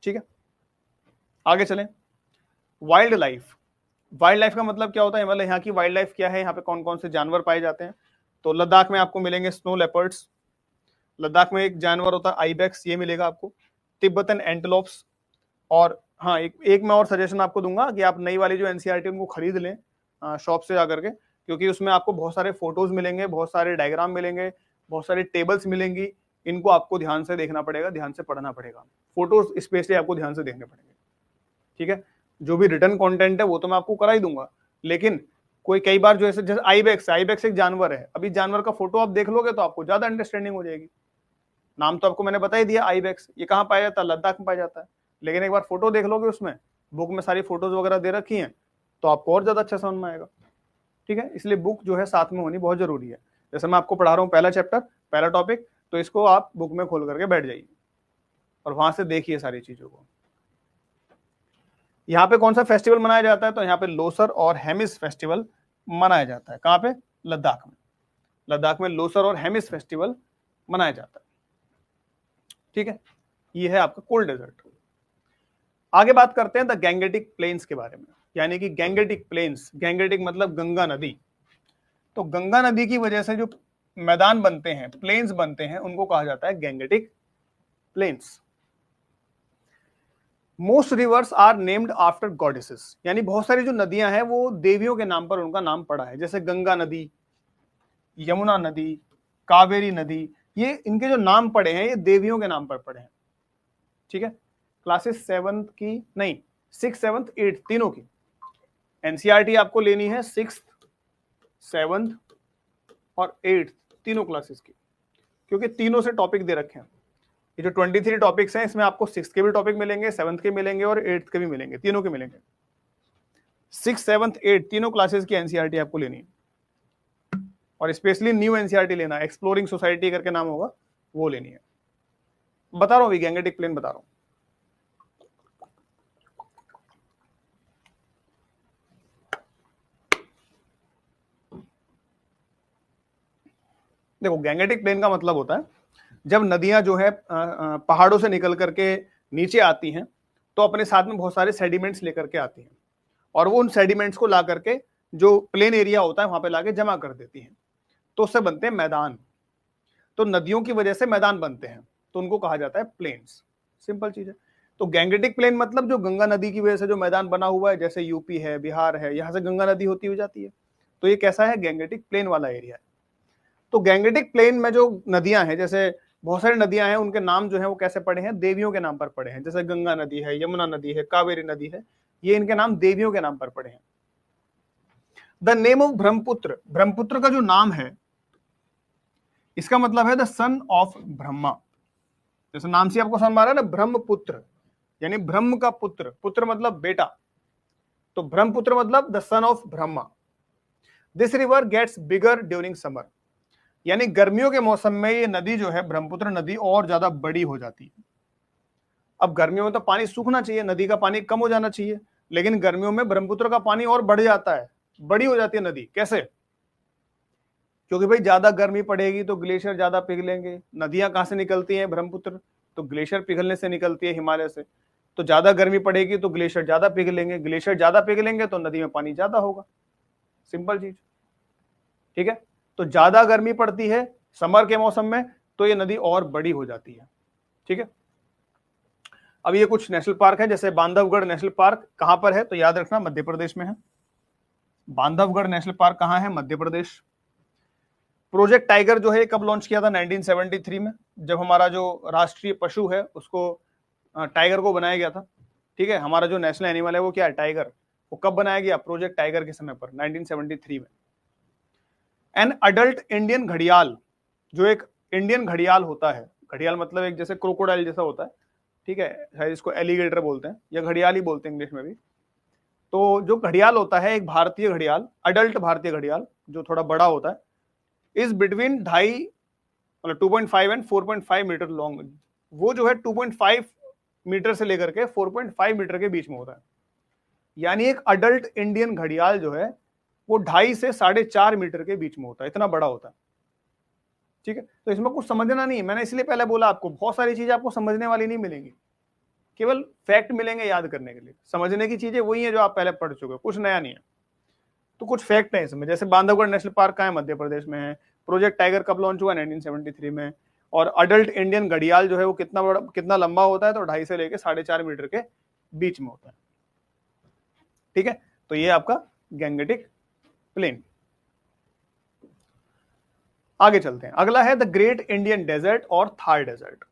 ठीक है, आगे चलें, वाइल्ड लाइफ। वाइल्ड लाइफ का मतलब क्या होता है, मतलब यहाँ की वाइल्ड लाइफ क्या है, यहाँ पे कौन कौन से जानवर पाए जाते हैं। तो लद्दाख में आपको मिलेंगे स्नो लेपर्ड्स, लद्दाख में एक जानवर होता है आइबेक्स, ये मिलेगा आपको, तिब्बतन एंटेलोप्स। और हाँ, एक मैं और सजेशन आपको दूंगा कि आप नई वाली जो एनसीईआरटी उनको खरीद लें शॉप से जाकर के, क्योंकि उसमें आपको बहुत सारे फोटोज मिलेंगे, बहुत सारे डायग्राम मिलेंगे, बहुत सारी टेबल्स मिलेंगी, इनको आपको ध्यान से देखना पड़ेगा, ध्यान से पढ़ना पड़ेगा, फोटोज स्पेशली आपको ध्यान से देखने पड़ेंगे। ठीक है, जो भी रिटर्न कंटेंट है वो तो मैं आपको करा ही दूंगा, लेकिन कोई कई बार जो जैसे आइबेक्स एक जानवर है, अभी जानवर का फोटो आप देख लोगे तो आपको ज्यादा अंडरस्टैंडिंग हो जाएगी। नाम तो आपको मैंने बता ही दिया आइबेक्स, ये कहाँ पाया जाता है, लद्दाख में पाया जाता है, लेकिन एक बार फोटो देख लोगे, उसमें बुक में सारी फोटोज वगैरह दे रखी हैं, तो आपको और ज्यादा अच्छा समझ में आएगा। ठीक है, इसलिए बुक जो है साथ में होनी बहुत जरूरी है। जैसे मैं आपको पढ़ा रहा हूँ पहला चैप्टर, पहला टॉपिक, तो इसको आप बुक में खोल करके बैठ जाइए और वहां से देखिए सारी चीजों को। यहाँ पे कौन सा फेस्टिवल मनाया जाता है, तो यहाँ पे लोसर और हेमिस फेस्टिवल मनाया जाता है। कहाँ पे, लद्दाख में। लद्दाख में लोसर और हेमिस फेस्टिवल मनाया जाता है। ठीक है, ये है आपका कोल्ड डेजर्ट। आगे बात करते हैं द गैंगेटिक प्लेन्स के बारे में, यानी कि गैंगेटिक प्लेन्स, गैंगेटिक मतलब गंगा नदी। तो गंगा नदी की वजह से जो मैदान बनते हैं, प्लेन्स बनते हैं, उनको कहा जाता है Gangetic plains. Most rivers are named after goddesses, यानी बहुत सारी जो नदियां हैं वो देवियों के नाम पर उनका नाम पड़ा है, जैसे गंगा नदी, यमुना नदी, कावेरी नदी, ये इनके जो नाम पड़े हैं ये देवियों के नाम पर पड़े हैं। ठीक है, क्लासेस 7th की नहीं, 6th 7th 8th तीनों की एनसीईआरटी आपको लेनी है 6th 7th और 8th तीनों क्लासेस की, क्योंकि तीनों से टॉपिक दे रखे हैं। ये जो 23 टॉपिक्स हैं इसमें आपको 6th के भी टॉपिक मिलेंगे, 7th के मिलेंगे और 8th के भी मिलेंगे, तीनों के मिलेंगे। 6th 7th 8th तीनों क्लासेस की एनसीईआरटी आपको लेनी है, और स्पेशली न्यू एनसीईआरटी लेना है, एक्सप्लोरिंग सोसाइटी करके नाम होगा, वो लेनी है। बता रहा हूं, गैंगेटिक प्लेन बता रहा हूं। देखो, गैंगेटिक प्लेन का मतलब होता है जब नदियां जो है पहाड़ों से निकल करके नीचे आती हैं तो अपने साथ में बहुत सारे सेडिमेंट्स लेकर के आती हैं, और वो उन सेडिमेंट्स को ला करके जो प्लेन एरिया होता है वहां पे लाके जमा कर देती हैं, तो उससे बनते हैं मैदान। तो नदियों की वजह से मैदान बनते हैं, तो उनको कहा जाता है प्लेन्स। सिंपल चीज है। तो गैंगेटिक प्लेन मतलब जो गंगा नदी की वजह से जो मैदान बना हुआ है, जैसे यूपी है, बिहार है, यहां से गंगा नदी होती हुई जाती है, तो ये कैसा है, गैंगेटिक प्लेन वाला एरिया है। तो गैंगेटिक प्लेन में जो नदियां हैं, जैसे बहुत सारी नदियां हैं, उनके नाम जो है वो कैसे पड़े हैं, देवियों के नाम पर पड़े हैं। जैसे गंगा नदी है, यमुना नदी है, कावेरी नदी है, ये इनके नाम देवियों के नाम पर पड़े हैं। The name of Brahmaputra, Brahmaputra का जो नाम है इसका मतलब है द सन ऑफ ब्रह्मा। जैसे नाम से आपको समझ आ रहा है ना, ब्रह्मपुत्र यानी ब्रह्म का पुत्र, पुत्र मतलब बेटा, तो ब्रह्मपुत्र मतलब the son of Brahma. This river gets bigger during summer, यानी गर्मियों के मौसम में ये नदी जो है ब्रह्मपुत्र नदी और ज्यादा बड़ी हो जाती है। अब गर्मियों में तो पानी सूखना चाहिए, नदी का पानी कम हो जाना चाहिए, लेकिन गर्मियों में ब्रह्मपुत्र का पानी और बढ़ जाता है, बड़ी हो जाती है नदी। कैसे? क्योंकि भाई ज्यादा गर्मी पड़ेगी तो ग्लेशियर ज्यादा पिघलेंगे। नदियां कहां से निकलती हैं? ब्रह्मपुत्र, तो ग्लेशियर पिघलने से निकलती है, हिमालय से। तो ज्यादा गर्मी पड़ेगी तो ग्लेशियर ज्यादा पिघलेंगे, ग्लेशियर ज्यादा पिघलेंगे तो नदी में पानी ज्यादा होगा। सिंपल चीज, ठीक है। तो ज्यादा गर्मी पड़ती है समर के मौसम में तो ये नदी और बड़ी हो जाती है, ठीक है। अब ये कुछ नेशनल पार्क है, जैसे बांधवगढ़ नेशनल पार्क कहां पर है, तो याद रखना मध्य प्रदेश में है। बांधवगढ़ नेशनल पार्क कहां है? मध्य प्रदेश। प्रोजेक्ट टाइगर जो है कब लॉन्च किया था? 1973 में, जब हमारा जो राष्ट्रीय पशु है उसको टाइगर को बनाया गया था, ठीक है। हमारा जो नेशनल एनिमल है वो क्या है? टाइगर। वो कब बनाया गया? प्रोजेक्ट टाइगर के समय पर, 1973 में। एन अडल्ट इंडियन घड़ियाल, जो एक इंडियन घड़ियाल होता है, घड़ियाल मतलब एक जैसे क्रोकोडाइल जैसा होता है, ठीक है, शायद इसको एलिगेटर बोलते हैं या घड़ियाल ही बोलते हैं इंग्लिश में भी। तो जो घड़ियाल होता है, एक भारतीय घड़ियाल, अडल्ट भारतीय घड़ियाल जो थोड़ा बड़ा होता है, इज बिटवीन 2.5 मतलब 2.5 एंड 4.5 मीटर लॉन्ग। वो जो है 2.5 मीटर से लेकर के 4.5 मीटर के बीच में होता है। यानी एक अडल्ट इंडियन घड़ियाल जो है वो 2.5 से 4.5 मीटर के बीच में होता है, इतना बड़ा होता है, ठीक है। तो इसमें कुछ समझना नहीं है, मैंने इसलिए पहले बोला आपको बहुत सारी चीजें आपको समझने वाली नहीं मिलेंगी, केवल फैक्ट मिलेंगे याद करने के लिए। समझने की चीजें वही है जो आप पहले पढ़ चुके हो, कुछ नया नहीं है। तो कुछ फैक्ट है इसमें, जैसे बांधवगढ़ नेशनल पार्क कहाँ है? मध्य प्रदेश में है। प्रोजेक्ट टाइगर कब लॉन्च हुआ? 1973 में। और अडल्ट इंडियन घड़ियाल जो है वो कितना बड़ा, कितना लंबा होता है? तो 2.5 से लेकर 4.5 मीटर के बीच में होता है, ठीक है। तो ये आपका गैंगेटिक प्लेन। आगे चलते हैं, अगला है द ग्रेट इंडियन डेजर्ट और थार डेजर्ट,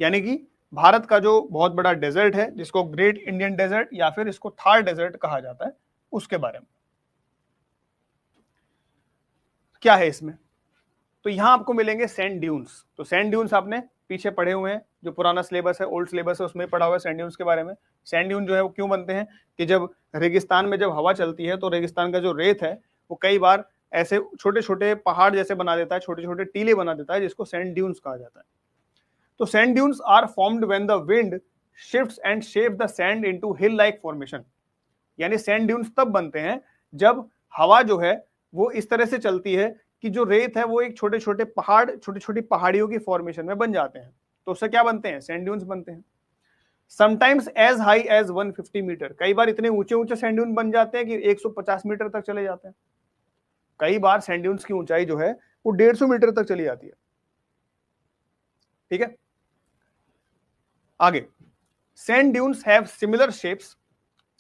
यानी कि भारत का जो बहुत बड़ा डेजर्ट है जिसको ग्रेट इंडियन डेजर्ट या फिर इसको थार डेजर्ट कहा जाता है, उसके बारे में क्या है इसमें। तो यहां आपको मिलेंगे सैंड ड्यून्स। तो सैंड ड्यून्स आपने पीछे पढ़े हुए हैं, जो पुराना सिलेबस है, ओल्ड सिलेबस है, उसमें पढ़ा हुआ है सैंड ड्यून्स के बारे में। सैंड ड्यून जो है वो क्यों बनते हैं कि जब रेगिस्तान में जब हवा चलती है तो रेगिस्तान का जो रेत है वो कई बार ऐसे छोटे छोटे पहाड़ जैसे बना देता है, छोटे छोटे टीले बना देता है, जिसको सैंड ड्यून्स कहा जाता है। तो sand dunes are formed when the wind shifts and shape the sand into hill like formation. यानी सैंड ड्यून्स तब बनते हैं जब हवा जो है वो इस तरह से चलती है कि जो रेत है वो एक छोटे छोटे पहाड़, छोटी छोटी पहाड़ियों की फॉर्मेशन में बन जाते हैं, तो उससे क्या बनते हैं? सैंड ड्यून्स बनते हैं। Sometimes as high as 150 metre, कई बार इतने ऊंचे ऊंचे सैंड ड्यून बन जाते हैं कि 150 मीटर तक चले जाते हैं। कई बार सैंड ड्यून्स की ऊंचाई जो है वो 150 मीटर तक चली जाती है, ठीक है। आगे, sand dunes have similar shapes.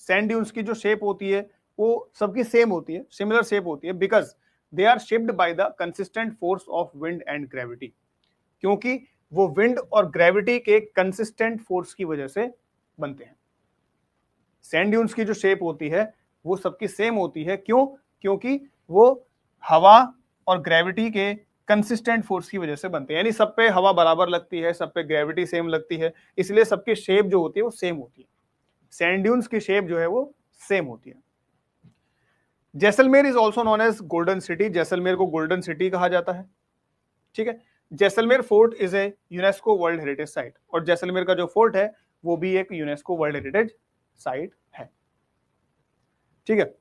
Sand dunes की जो शेप होती है वो सबकी सेम होती है, सिमिलर शेप होती है, because they are shaped by the consistent force of wind and gravity, क्योंकि वो विंड और ग्रेविटी के कंसिस्टेंट फोर्स की वजह से बनते हैं। सैंड ड्यून्स की जो शेप होती है वो सबकी सेम होती है, क्यों? क्योंकि वो हवा और ग्रेविटी के कंसिस्टेंट फोर्स की वजह से बनते हैं, यानी सब पे हवा बराबर लगती है, सब पे ग्रेविटी सेम लगती है, इसलिए सबकी शेप जो होती है वो सेम होती है। सैंड ड्यून्स की शेप जो है वो सेम होती है। Jaisalmer is also known as golden city, Jaisalmer को गोल्डन सिटी कहा जाता है। ठीक है, Jaisalmer fort is a UNESCO world heritage site, और जैसलमेर का जो फोर्ट है वो भी एक यूनेस्को वर्ल्ड हेरिटेज साइट है। ठीक है,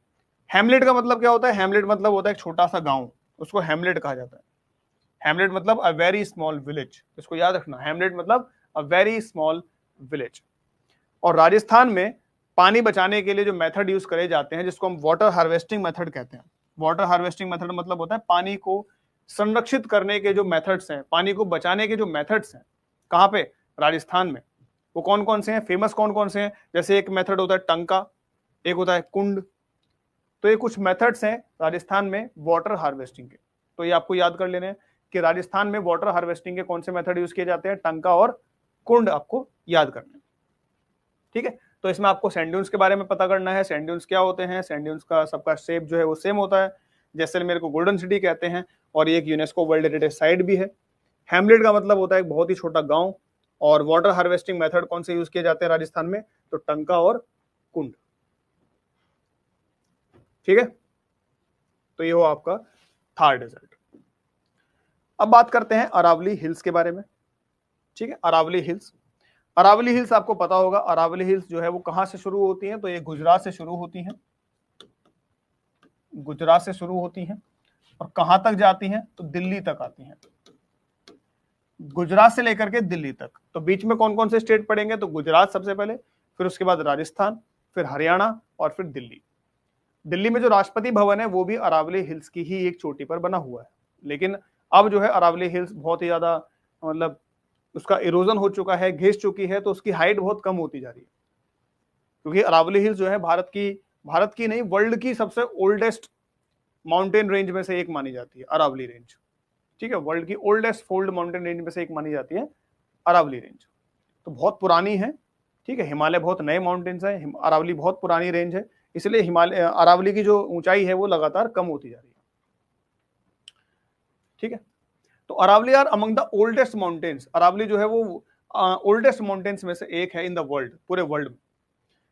हैमलेट का मतलब क्या होता है? हैमलेट मतलब होता है एक छोटा सा गांव, उसको हैमलेट कहा जाता है। हैमलेट मतलब अ वेरी स्मॉल विलेज, इसको याद रखना, हैमलेट मतलब अ वेरी स्मॉल विलेज। और राजस्थान में पानी बचाने के लिए जो मेथड यूज करे जाते हैं, जिसको हम वाटर हार्वेस्टिंग मेथड कहते हैं। वाटर हार्वेस्टिंग मेथड मतलब होता है पानी को संरक्षित करने के जो मेथड्स हैं, पानी को बचाने के जो मेथड्स हैं। कहाँ पे? राजस्थान में। वो कौन कौन से हैं? फेमस कौन कौन से हैं? जैसे एक मेथड होता है टंका, एक होता है कुंड। तो ये कुछ मेथड्स हैं राजस्थान में वाटर हार्वेस्टिंग के, तो ये आपको याद कर लेने हैं कि राजस्थान में वाटर हार्वेस्टिंग के कौन से मेथड यूज किए जाते हैं, टंका और कुंड आपको याद करने हैं। ठीक है, तो इसमें आपको सैंड ड्यून्स के बारे में पता करना है। सैंड ड्यून्स क्या होते हैं? सैंड ड्यून्स का सबका शेप जो है वो सेम होता है। जैसलमेर को गोल्डन सिटी कहते हैं और ये एक यूनेस्को वर्ल्ड हेरिटेज साइट भी है। हैमलेट का मतलब होता है एक बहुत ही छोटा गांव। और वाटर हार्वेस्टिंग मेथड कौन से यूज किए जाते हैं राजस्थान में? तो टंका और कुंड। ठीक है, तो ये हो आपका थार डेजर्ट। अब बात करते हैं अरावली हिल्स के बारे में। ठीक है, अरावली हिल्स। अरावली हिल्स आपको पता होगा, अरावली हिल्स जो है वो कहां से शुरू होती हैं? तो ये गुजरात से शुरू होती हैं, गुजरात से शुरू होती हैं और कहां तक जाती हैं? तो दिल्ली तक आती हैं। गुजरात से लेकर के दिल्ली तक। तो बीच में कौन कौन से स्टेट पड़ेंगे? तो गुजरात सबसे पहले, फिर उसके बाद राजस्थान, फिर हरियाणा और फिर दिल्ली। दिल्ली में जो राष्ट्रपति भवन है वो भी अरावली हिल्स की ही एक चोटी पर बना हुआ है, लेकिन अब जो है अरावली हिल्स बहुत ही ज्यादा मतलब उसका इरोजन हो चुका है, घिस चुकी है, तो उसकी हाइट बहुत कम होती जा रही है। क्योंकि अरावली हिल्स जो है भारत की नहीं, वर्ल्ड की सबसे ओल्डेस्ट माउंटेन रेंज में से एक मानी जाती है अरावली रेंज। ठीक है, वर्ल्ड की ओल्डेस्ट फोल्ड माउंटेन रेंज में से एक मानी जाती है अरावली रेंज। तो बहुत पुरानी है। ठीक है, हिमालय बहुत नए माउंटेन्स है, अरावली बहुत पुरानी रेंज है, इसलिए हिमालय अरावली की जो ऊंचाई है वो लगातार कम होती जा रही है। ठीक है, तो Aravalli are among the oldest mountains. Aravalli जो है वो ओल्डेस्ट माउंटेन्स में से एक है इन द वर्ल्ड, पूरे वर्ल्ड में।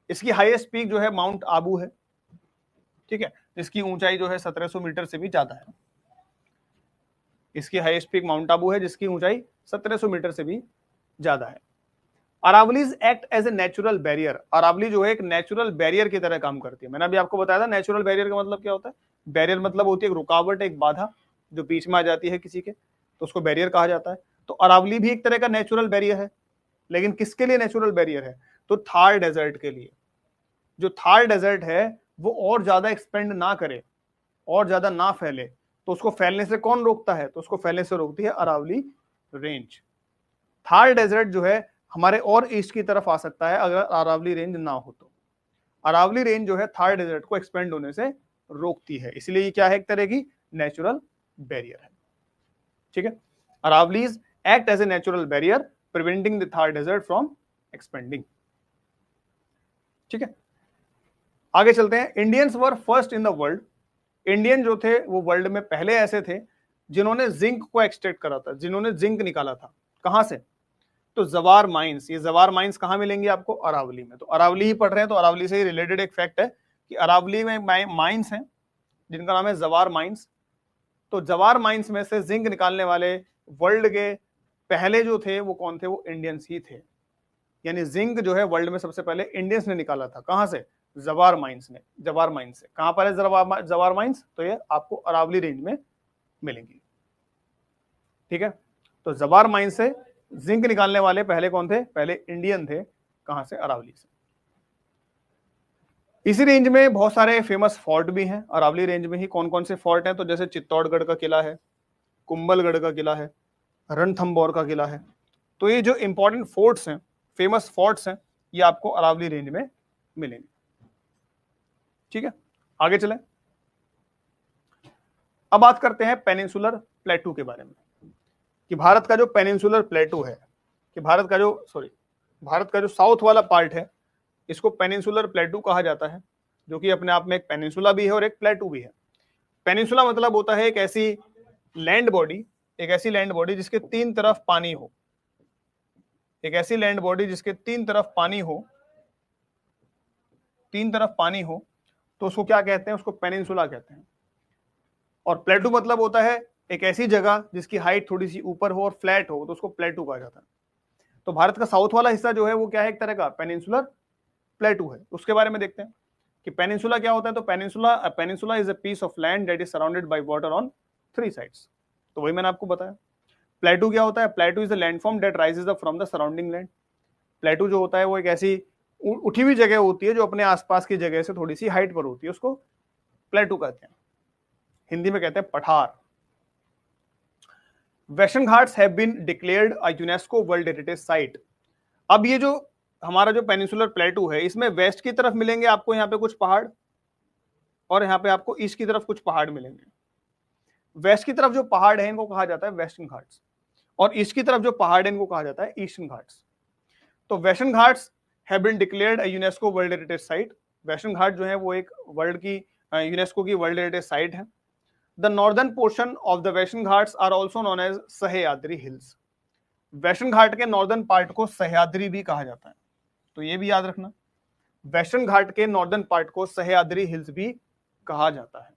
इसकी हाईएस्ट पीक जो है माउंट आबू है। ठीक है, इसकी ऊंचाई जो है 1700 मीटर से भी ज्यादा है। इसकी हाईएस्ट पीक माउंट आबू है जिसकी ऊंचाई 1700 मीटर से भी ज्यादा है। Aravallis act as a natural barrier. Aravalli जो है एक नेचुरल बैरियर की तरह काम करती है। मैंने अभी आपको बताया था नेचुरल बैरियर का मतलब क्या होता है। बैरियर मतलब होती है एक रुकावट, एक बाधा जो बीच में आ जाती है किसी के, तो उसको बैरियर कहा जाता है। तो अरावली भी एक तरह का नेचुरल बैरियर है, लेकिन किसके लिए नेचुरल बैरियर है? तो थार डेजर्ट के लिए। जो थार डेजर्ट है वो और ज्यादा एक्सपेंड ना करे, और ज्यादा ना फैले, तो उसको फैलने से कौन रोकता है? तो उसको फैलने से रोकती है अरावली रेंज। थार डेजर्ट जो है हमारे और ईस्ट की तरफ आ सकता है अगर अरावली रेंज ना हो तो। अरावली रेंज जो है थार डेजर्ट को एक्सपेंड होने से रोकती है, इसलिए ये क्या है? एक तरह की नेचुरल बैरियर है। ठीक है, Aravallis act as a natural barrier preventing the Thar desert from expanding. ठीक है, आगे चलते हैं। Indians were first in the world. Indian जो थे वो वर्ल्ड में पहले ऐसे थे जिन्होंने जिंक को एक्सट्रैक्ट करा था, जिन्होंने जिंक निकाला था। कहां से? तो जवार माइंस। ये जवार माइंस कहां मिलेंगे आपको? अरावली में। तो अरावली ही पढ़ रहे हैं तो अरावली से ही रिलेटेड एक फैक्ट है कि अरावली में माइंस हैं जिनका नाम है जवार माइंस। तो जवार माइंस में से जिंक निकालने वाले वर्ल्ड के पहले जो थे वो कौन थे? वो इंडियंस ही थे। यानी जिंक जो है वर्ल्ड में सबसे पहले इंडियंस ने निकाला था। कहां से? जवार माइंस ने। जवार माइंस से। कहां पर है जवार माइंस? तो ये आपको अरावली रेंज में मिलेंगी। ठीक है, तो जवार माइंस से जिंक निकालने वाले पहले कौन थे? पहले इंडियन थे। कहां से? अरावली से। इसी रेंज में बहुत सारे फेमस फोर्ट भी हैं। अरावली रेंज में ही कौन कौन से फोर्ट हैं? तो जैसे चित्तौड़गढ़ का किला है, कुंभलगढ़ का किला है, रणथंबोर का किला है। तो ये जो इंपॉर्टेंट फोर्ट्स हैं, फेमस फोर्ट्स हैं, ये आपको अरावली रेंज में मिलेंगे। ठीक है, आगे चलें। अब बात करते हैं पेनिनसुलर प्लेटू के बारे में, कि भारत का जो पेनिनसुलर प्लेटू है, कि भारत का जो साउथ वाला पार्ट है, इसको पेनिनसुलर प्लेटू कहा जाता है, जो कि अपने आप में एक पेनिनसुला भी है और एक प्लेटू भी है। पेनिनसुला मतलब होता है एक ऐसी लैंड बॉडी जिसके तीन तरफ पानी हो, एक ऐसी लैंड बॉडी जिसके तीन तरफ पानी हो, तो उसको क्या कहते हैं? उसको पेनिनसुला कहते हैं। और प्लेटू मतलब होता है एक ऐसी जगह जिसकी हाइट थोड़ी सी ऊपर हो और फ्लैट हो, तो उसको प्लेटू कहा जाता है। तो भारत का साउथ वाला हिस्सा जो है वो क्या है? एक तरह का पेनिनसुलर प्लेटू है। उसके बारे में देखते हैं कि पेनिनसुला क्या होता है। तो peninsula is a piece of land that is surrounded by water on three sides. तो वही मैंने आपको बताया। प्लेटू क्या होता है? Plateau is the landform that rises up from the surrounding land. Plateau जो होता है वो एक ऐसी उठी हुई जगह होती है जो अपने आसपास की जगह से थोड़ी सी हाइट पर होती है, उसको प्लेटू कहते हैं। हिंदी में कहते हैं पठार। Western Ghats have been declared a UNESCO world heritage site. अब ये जो हमारा जो पेनिनसुलर प्लेटू है, इसमें वेस्ट की तरफ मिलेंगे आपको यहाँ पे कुछ पहाड़, और यहाँ पे आपको ईस्ट की तरफ कुछ पहाड़ मिलेंगे। वेस्ट की तरफ जो पहाड़ है इनको कहा जाता है वेस्टर्न घाट्स, और ईस्ट की तरफ जो पहाड़ है इनको कहा जाता है ईस्टर्न घाट्स। तो Western Ghats have been declared a UNESCO world heritage site. Western Ghat जो है वो एक वर्ल्ड की यूनेस्को की वर्ल्ड हेरिटेज साइट है। The northern portion of the Western Ghats are also known as Sahyadri Hills. Western Ghat के नॉर्दर्न पार्ट को सह्याद्री भी कहा जाता है, तो ये भी याद रखना। वेस्टर्न घाट के नॉर्दर्न पार्ट को सह्याद्री हिल्स भी कहा जाता है।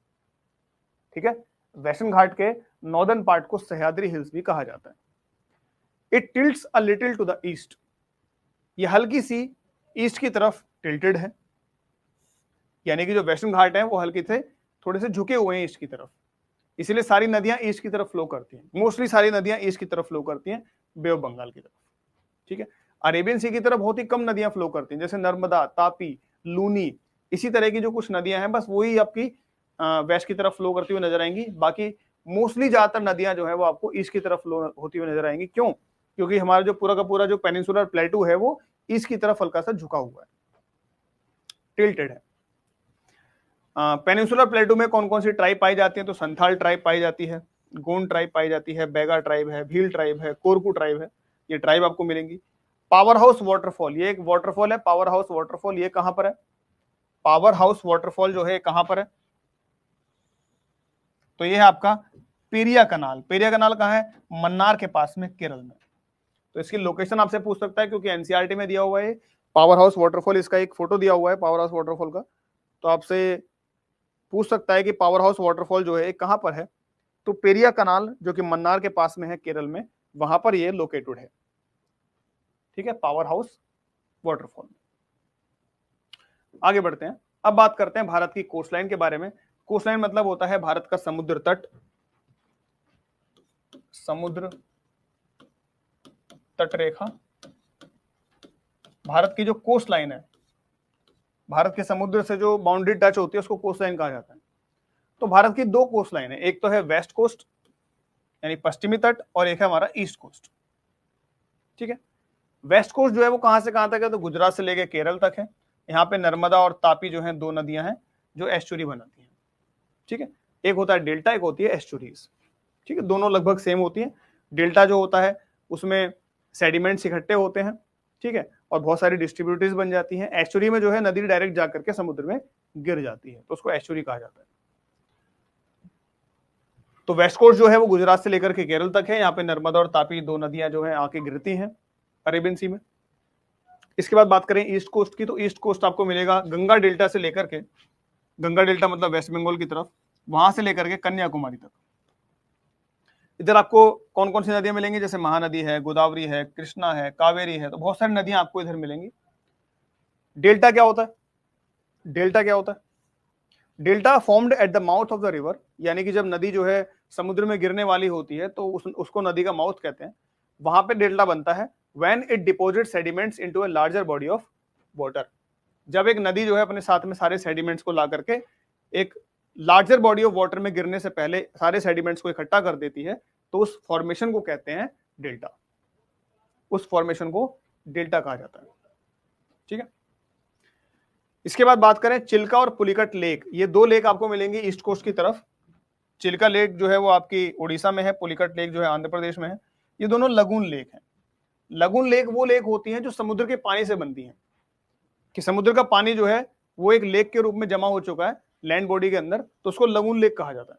ठीक है, वेस्टर्न घाट के नॉर्दर्न पार्ट को सह्याद्री हिल्स भी कहा जाता है। It tilts a little to the east. ये हल्की सी ईस्ट की तरफ टिल्टेड है, यानी कि जो वेस्टर्न घाट है वो हल्के से थोड़े से झुके हुए हैं ईस्ट की तरफ, इसलिए सारी नदियां ईस्ट की तरफ फ्लो करती हैं। मोस्टली सारी नदियां ईस्ट की तरफ फ्लो करती हैं, बे ऑफ बंगाल की तरफ। ठीक है, अरेबियन सी की तरफ बहुत ही कम नदियां फ्लो करती हैं, जैसे नर्मदा, तापी, लूनी, इसी तरह की जो कुछ नदियां हैं बस वही आपकी वेस्ट की तरफ फ्लो करती हुई नजर आएंगी। बाकी मोस्टली ज्यादातर नदियां जो है वो आपको ईस्ट की तरफ फ्लो होती हुई नजर आएंगी। क्यों? क्योंकि हमारा जो पूरा का पूरा जो पेनिनसुलर प्लेटू है वो ईस्ट की तरफ हल्का सा झुका हुआ है, टिल्टेड है। पेनिनसुलर प्लेटू में कौन कौन सी ट्राइब पाई जाती है? तो संथाल ट्राइब पाई जाती है, गोंड ट्राइब पाई जाती है, बैगा ट्राइब है, भील ट्राइब है, कोरकू ट्राइब है, ये ट्राइब आपको मिलेंगी। पावर हाउस वाटरफॉल, ये एक वाटरफॉल है, पावर हाउस वाटरफॉल। ये कहां पर है? पावर हाउस वाटरफॉल जो है कहां पर है? तो ये है आपका पेरिया कनाल। पेरिया कनाल कहां है? मन्नार के पास में, केरल में। तो इसकी लोकेशन आपसे पूछ सकता है, क्योंकि एनसीईआरटी में दिया हुआ है पावर हाउस वाटरफॉल, इसका एक फोटो दिया हुआ है पावर हाउस वाटरफॉल का। तो आपसे पूछ सकता है कि पावर हाउस वाटरफॉल जो है कहां पर है? तो पेरिया कनाल जो कि मन्नार के पास में है, केरल में, वहां पर ये लोकेटेड है। ठीक है, पावर हाउस वाटरफॉल। आगे बढ़ते हैं, अब बात करते हैं भारत की कोस्टलाइन के बारे में। कोस्टलाइन मतलब होता है भारत का समुद्र तट, समुद्र तट रेखा। भारत की जो कोस्ट लाइन है, भारत के समुद्र से जो बाउंड्री टच होती है उसको कोस्ट लाइन कहा जाता है। तो भारत की दो कोस्ट लाइन है, एक तो है वेस्ट कोस्ट यानी पश्चिमी तट, और एक है हमारा ईस्ट कोस्ट। ठीक है, वेस्ट कोस्ट जो है वो कहां से कहां तक है? तो गुजरात से लेकर केरल तक है। यहाँ पे नर्मदा और तापी जो है दो नदियां हैं जो एस्चुरी बनाती हैं। ठीक है, एक होता है डेल्टा, एक होती है एस्चुरीज। ठीक है, दोनों लगभग सेम होती है। डेल्टा जो होता है उसमें सेडिमेंट्स इकट्ठे होते हैं, ठीक है, और बहुत सारी डिस्ट्रीब्यूटरीज बन जाती हैं। एस्चुरी में जो है नदी डायरेक्ट जाकर के समुद्र में गिर जाती है, तो उसको एस्चुरी कहा जाता है। तो वेस्ट कोस्ट जो है वो गुजरात से लेकर के केरल तक है। यहाँ पे नर्मदा और तापी दो नदियां जो है आके गिरती हैं अरेबियन सी में। इसके बाद बात करें ईस्ट कोस्ट की, तो ईस्ट कोस्ट आपको मिलेगा गंगा डेल्टा से लेकर के, गंगा डेल्टा मतलब वेस्ट बंगाल की तरफ, वहां से लेकर के कन्याकुमारी तक। इधर आपको कौन कौन सी नदियां मिलेंगी? जैसे महानदी है, गोदावरी है, कृष्णा है, कावेरी है, तो बहुत सारी नदियां आपको इधर मिलेंगी। डेल्टा क्या होता है? डेल्टा क्या होता है? Delta formed at the mouth of the river, यानी कि जब नदी जो है समुद्र में गिरने वाली होती है तो उसको नदी का माउथ कहते हैं, वहां पे डेल्टा बनता है। When it deposit sediments into a larger body of water, जब एक नदी जो है अपने साथ में सारे सेडिमेंट्स को ला करके एक लार्जर बॉडी ऑफ वाटर में गिरने से पहले सारे सेडिमेंट्स को इकट्ठा कर देती है, तो उस फॉर्मेशन को कहते हैं डेल्टा। उस फॉर्मेशन को डेल्टा कहा जाता है। ठीक है, इसके बाद बात करें चिल्का और पुलिकट लेक, ये दो लेक आपको मिलेंगे ईस्ट कोस्ट की तरफ। चिल्का लेक जो है वो आपकी उड़ीसा में है, पुलिकट लेक जो है आंध्र प्रदेश में है। ये दोनों लगून लेक हैं। लगून लेक वो लेक होती हैं जो समुद्र के पानी से बनती हैं, कि समुद्र का पानी जो है वो एक लेक के रूप में जमा हो चुका है लैंड बॉडी के अंदर, तो उसको लगून लेक कहा जाता है।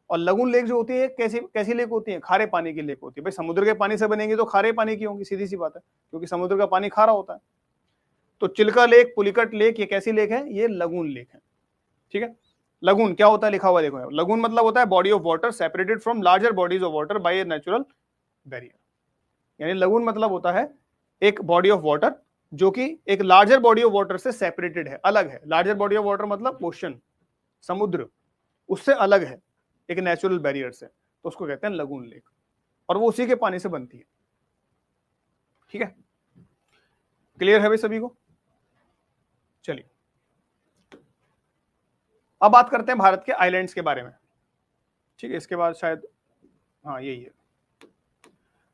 और लगून लेक जो होती है कैसी कैसी लेक होती है? खारे पानी की लेक होती है। भाई समुद्र के पानी से बनेंगी तो खारे पानी की होंगी, सीधी सी बात है, क्योंकि समुद्र का पानी खारा होता है। तो चिल्का लेक, पुलिकट लेक, ये कैसी लेक है? ये लगून लेक है। ठीक है, लगून क्या होता है लिखा हुआ देखो, लगून मतलब होता है body of water separated from larger bodies of water bye A natural barrier. यानी लगून मतलब होता है एक बॉडी ऑफ वाटर जो कि एक लार्जर बॉडी ऑफ वाटर से सेपरेटेड है, अलग है। लार्जर बॉडी ऑफ वाटर मतलब ओशन, समुद्र, उससे अलग है एक नेचुरल बैरियर से, तो उसको कहते हैं लगून लेक, और वो उसी के पानी से बनती है। ठीक है, क्लियर है भाई सभी को? चलिए अब बात करते हैं भारत के आइलैंड्स के बारे में। ठीक है, इसके बाद शायद हाँ यही है।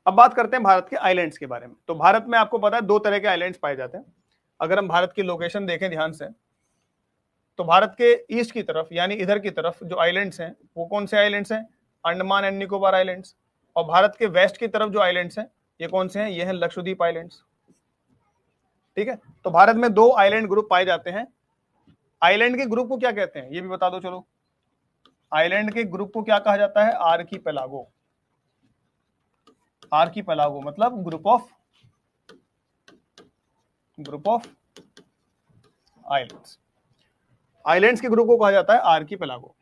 अब बात करते हैं भारत के आइलैंड्स के बारे में। तो भारत में आपको पता है दो तरह के आइलैंड्स पाए जाते हैं। अगर हम भारत की लोकेशन देखें ध्यान से, तो भारत के ईस्ट की तरफ यानी इधर की तरफ जो आइलैंड्स हैं वो कौन से आइलैंड्स हैं? Andaman and Nicobar islands. और भारत के वेस्ट की तरफ जो आइलैंड्स हैं ये कौन से हैं? ये हैं लक्षद्वीप आइलैंड्स। ठीक है, तो भारत में दो आइलैंड ग्रुप पाए जाते हैं। आइलैंड के ग्रुप को क्या कहते हैं ये भी बता दो चलो। आइलैंड के ग्रुप को क्या कहा जाता है? आर्कीपेलागो। आर्कीपेलागो मतलब ग्रुप ऑफ आइलैंड्स। आइलैंड्स के ग्रुप को कहा जाता है आर्कीपेलागो।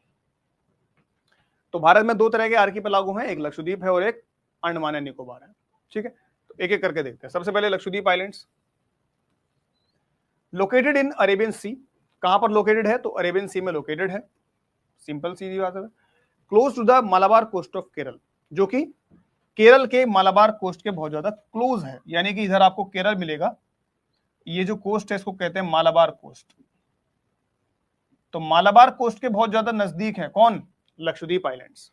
तो भारत में दो तरह के आर्कीपेलागो हैं, एक लक्षद्वीप है और एक अंडमान एंड निकोबार है। ठीक है, तो एक एक करके देखते हैं। सबसे पहले Lakshadweep Islands, located in Arabian Sea. कहां पर लोकेटेड है? तो अरेबियन सी में लोकेटेड है, सिंपल सीधी बात है। Close to the Malabar coast of Kerala, जो कि केरल के मालाबार कोस्ट के बहुत ज्यादा क्लोज है। यानी कि इधर आपको केरल मिलेगा, ये जो कोस्ट है इसको कहते हैं मालाबार कोस्ट। तो मालाबार कोस्ट के बहुत ज्यादा नजदीक है कौन? लक्षद्वीप आइलैंड्स।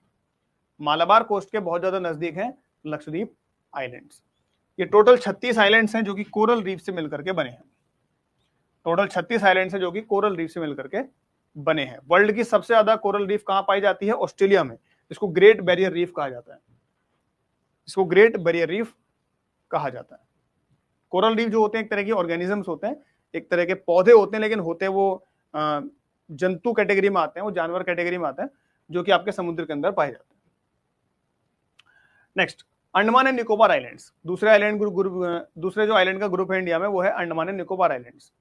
मालाबार कोस्ट के बहुत ज्यादा नजदीक है लक्षद्वीप आइलैंड्स। ये टोटल 36 आइलैंड्स हैं जो कि कोरल रीफ से मिलकर के बने हैं। टोटल 36 आइलैंड्स हैं जो कि कोरल रीफ से मिलकर के बने हैं। वर्ल्ड की सबसे ज्यादा कोरल रीफ कहां पाई जाती है? ऑस्ट्रेलिया में। इसको ग्रेट बैरियर रीफ कहा जाता है। इसको ग्रेट बैरियर रीफ कहा जाता है। कोरल रीफ जो होते हैं एक तरह के ऑर्गेनिजम्स होते हैं, एक तरह के पौधे होते हैं, लेकिन होते वो जंतु कैटेगरी में आते हैं, वो जानवर कैटेगरी में आते हैं, जो कि आपके समुद्र के अंदर पाए जाते हैं। Next, Andaman and Nicobar islands. दूसरे आइलैंड ग्रुप, दूसरे जो आइलैंड का ग्रुप है इंडिया में वो है अंडमान एंड निकोबार आइलैंड्स।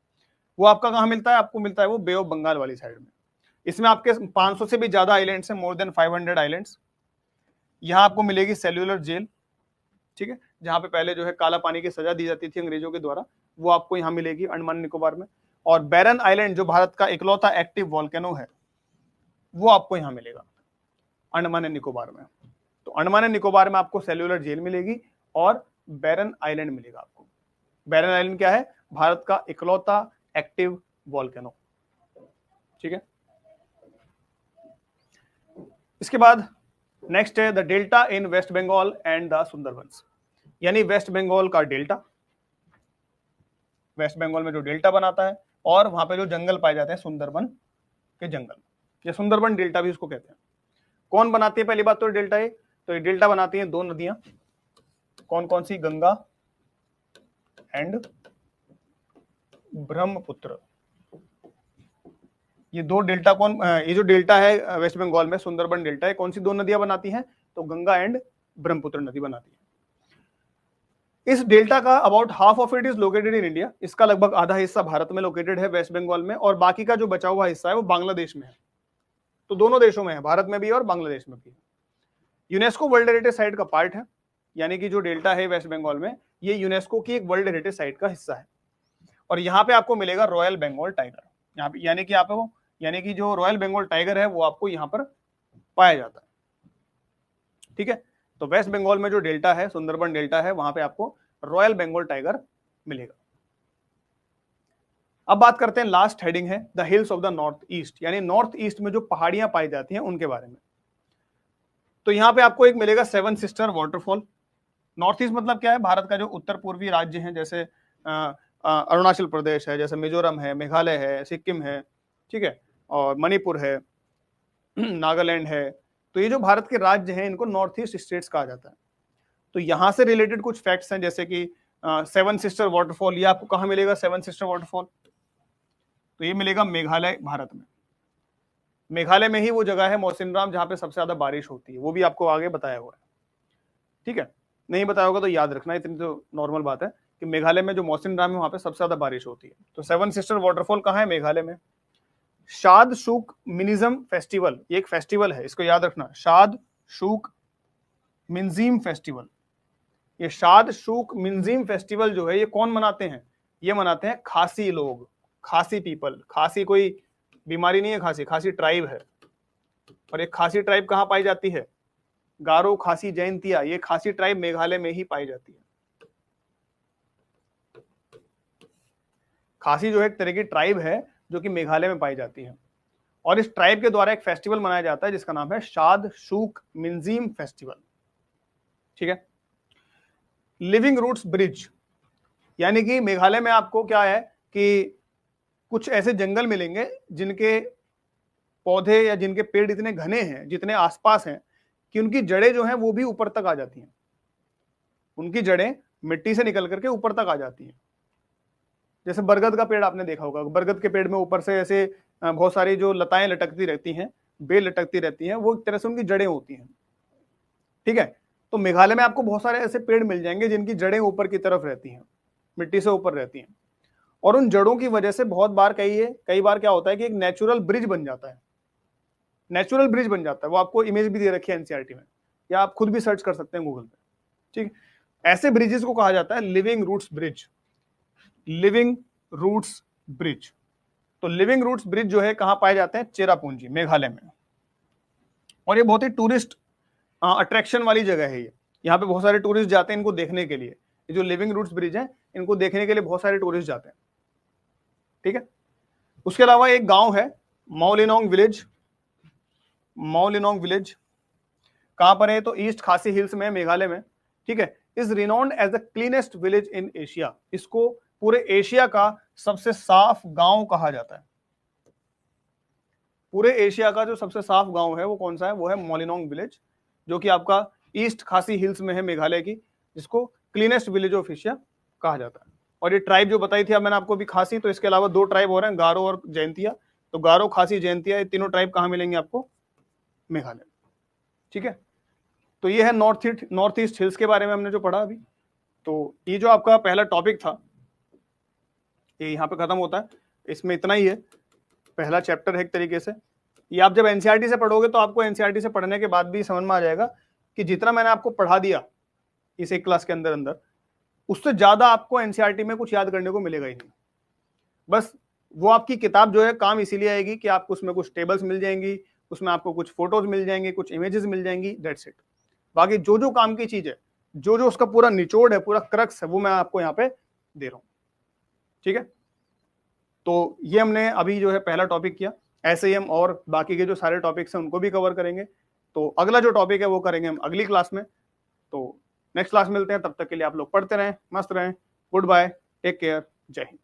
वो आपका कहां मिलता है? आपको मिलता है वो बे ऑफ बंगाल वाली साइड में। इसमें आपके 500 से भी ज्यादा आइलैंड्स हैं, मोर देन 500 आइलैंड्स। यहां आपको मिलेगी सेल्यूलर जेल, ठीक है, जहां पे पहले जो है काला पानी की सजा दी जाती थी अंग्रेजों के द्वारा, वो आपको यहां मिलेगी अंडमान निकोबार में। और बैरन आइलैंड जो भारत का इकलौता एक्टिव वॉल्केनो है वो आपको यहां मिलेगा अंडमान एंड निकोबार में। तो अंडमान एंड निकोबार में आपको सेल्यूलर जेल मिलेगी और बैरन आइलैंड मिलेगा आपको। बैरन आइलैंड क्या है? भारत का इकलौता एक्टिव वॉल्केनो। ठीक है, इसके बाद नेक्स्ट है the delta in West Bengal and the Sundarbans. यानी वेस्ट बंगाल का डेल्टा, वेस्ट बंगाल में जो डेल्टा बनाता है, और वहां पे जो जंगल पाए जाते हैं सुंदरबन के जंगल, या सुंदरबन डेल्टा भी उसको कहते हैं। कौन बनाती है? पहली बात तो डेल्टा है, तो ये डेल्टा बनाती हैं दो नदियां, कौन कौन सी? गंगा एंड ब्रह्मपुत्र। ये दो डेल्टा कौन, ये जो डेल्टा है वेस्ट बंगाल में सुंदरबन डेल्टा है, कौन सी दो नदियां बनाती हैं? तो गंगा एंड ब्रह्मपुत्र नदी बनाती है। इस डेल्टा का about half of it is located in India. इसका लगभग आधा हिस्सा भारत में लोकेटेड है, वेस्ट बंगाल में, और बाकी का जो बचा हुआ हिस्सा है वो बांग्लादेश में है। तो दोनों देशों में है, भारत में भी और बांग्लादेश में भी। यूनेस्को वर्ल्ड हेरिटेज साइट का पार्ट है, यानी कि जो डेल्टा है वेस्ट बंगाल में ये यूनेस्को की एक वर्ल्ड हेरिटेज साइट का हिस्सा है। और यहाँ पे आपको मिलेगा रॉयल बंगाल टाइगर, यहाँ पे यानी कि आप वो यानी कि जो रॉयल बंगाल टाइगर है वो आपको यहाँ पर पाया जाता है। ठीक है, तो वेस्ट बंगाल में जो डेल्टा है सुंदरबन डेल्टा है, वहां पे आपको रॉयल बंगाल टाइगर मिलेगा। अब बात करते हैं, लास्ट हेडिंग है the hills of the north east, यानी नॉर्थ ईस्ट में जो पहाड़ियां पाई जाती हैं उनके बारे में। तो यहां पे आपको एक मिलेगा seven sister waterfall. North east मतलब क्या है? भारत का जो उत्तर पूर्वी राज्य है, जैसे अरुणाचल प्रदेश है, जैसे मिजोरम है, मेघालय है, सिक्किम है, ठीक है, और मणिपुर है, नागालैंड है। तो ये जो भारत के राज्य हैं इनको नॉर्थ ईस्ट स्टेट्स कहा जाता है। तो यहाँ से रिलेटेड कुछ फैक्ट्स हैं, जैसे कि सेवन सिस्टर वाटरफॉल, ये आपको कहाँ मिलेगा सेवन सिस्टर वाटरफॉल? तो ये मिलेगा मेघालय, भारत में। मेघालय में ही वो जगह है मौसिनराम जहाँ पे सबसे ज्यादा बारिश होती है, वो भी आपको आगे बताया हुआ है। ठीक है, नहीं बताया होगा तो याद रखना, इतनी तो नॉर्मल बात है कि मेघालय में जो मौसिनराम है वहां पे सबसे ज्यादा बारिश होती है। तो सेवन सिस्टर वाटरफॉल कहाँ है? मेघालय में। शाद शूक मिनिज्म फेस्टिवल, ये एक फेस्टिवल है, इसको याद रखना, शाद शूक मिंजीम फेस्टिवल। ये शाद शूक मिंजीम फेस्टिवल जो है ये कौन मनाते हैं? ये मनाते हैं खासी लोग, खासी पीपल। खासी कोई बीमारी नहीं है, खासी खासी ट्राइब है। और ये खासी ट्राइब कहाँ पाई जाती है? गारो, खासी, जैंतिया, ये खासी ट्राइब मेघालय में ही पाई जाती है। खासी जो है एक तरह की ट्राइब है जो कि मेघालय में पाई जाती है, और इस ट्राइब के द्वारा एक फेस्टिवल मनाया जाता है जिसका नाम है शाद शूक मिंजीम फेस्टिवल। ठीक है। लिविंग रूट्स ब्रिज, यानी कि मेघालय में आपको क्या है कि कुछ ऐसे जंगल मिलेंगे जिनके पौधे या जिनके पेड़ इतने घने हैं, जितने आसपास हैं, कि उनकी जड़ें जो हैं वो भी ऊपर तक आ जाती हैं। उनकी जड़ें मिट्टी से निकल करके ऊपर तक आ जाती हैं। जैसे बरगद का पेड़ आपने देखा होगा, बरगद के पेड़ में ऊपर से ऐसे बहुत सारी जो लताएं लटकती रहती हैं, बेल लटकती रहती हैं, वो एक तरह से उनकी जड़ें होती हैं। ठीक है। तो मेघालय में आपको बहुत सारे ऐसे पेड़ मिल जाएंगे जिनकी जड़ें ऊपर की तरफ रहती हैं, मिट्टी से ऊपर रहती हैं, और उन जड़ों की वजह से बहुत बार कई बार क्या होता है कि एक नेचुरल ब्रिज बन जाता है। नेचुरल ब्रिज बन जाता है, वो आपको इमेज भी दे रखी है एनसीईआरटी में, या आप खुद भी सर्च कर सकते हैं गूगल पे। ठीक, ऐसे ब्रिजेस को कहा जाता है living roots bridge. Living roots bridge. तो लिविंग रूट्स ब्रिज जो है कहां पाए जाते हैं? चेरापूंजी, मेघालय में। और ये बहुत ही टूरिस्ट अट्रैक्शन वाली जगह है। ये यहाँ पे बहुत सारे टूरिस्ट जाते हैं इनको देखने के लिए। ये जो लिविंग रूट्स ब्रिज है इनको देखने के लिए बहुत सारे टूरिस्ट जाते हैं। ठीक है। उसके अलावा एक गांव है मौलिनोंग विलेज। मौलिनोंग विलेज कहां पर है? तो ईस्ट खासी हिल्स में, मेघालय में। ठीक है। Is renowned as the cleanest village in Asia. इसको पूरे एशिया का सबसे साफ गांव कहा जाता है। पूरे एशिया का जो सबसे साफ गांव है वो कौन सा है? वो है मौलिनोंग विलेज, जो कि आपका ईस्ट खासी हिल्स में है मेघालय की, जिसको क्लीनेस्ट विलेज ऑफ एशिया कहा जाता है। और ये ट्राइब जो बताई थी अब मैंने आपको भी, खासी, तो इसके अलावा दो ट्राइब हो रहे हैं, गारो और जैंतिया। तो गारो, खासी, जैंतिया, ये तीनों ट्राइब कहाँ मिलेंगे आपको? मेघालय। ठीक है। तो ये है नॉर्थ ईस्ट हिल्स के बारे में हमने जो पढ़ा अभी। तो ये जो आपका पहला टॉपिक था ये यहाँ पे खत्म होता है। इसमें इतना ही है, पहला चैप्टर है एक तरीके से। ये आप जब एनसीईआरटी से पढ़ोगे तो आपको एनसीईआरटी से पढ़ने के बाद भी समझ में आ जाएगा कि जितना मैंने आपको पढ़ा दिया इस एक क्लास के अंदर अंदर, उससे ज्यादा आपको एनसीईआरटी में कुछ याद करने को मिलेगा ही नहीं। बस वो आपकी किताब जो है काम इसीलिए आएगी कि आपको उसमें कुछ टेबल्स मिल जाएंगी, उसमें आपको कुछ फोटोज मिल जाएंगी, कुछ इमेजेस मिल जाएंगी, दैट्स इट। बाकी जो जो काम की चीज है, जो जो उसका पूरा निचोड़ है, पूरा क्रक्स है, वो मैं आपको यहाँ पे दे रहा हूँ। ठीक है। तो ये हमने अभी जो है पहला टॉपिक किया। ऐसे ही हम और बाकी के जो सारे टॉपिक्स हैं उनको भी कवर करेंगे। तो अगला जो टॉपिक है वो करेंगे हम अगली क्लास में। तो नेक्स्ट क्लास मिलते हैं, तब तक के लिए आप लोग पढ़ते रहें, मस्त रहें। गुड बाय, टेक केयर, जय हिंद।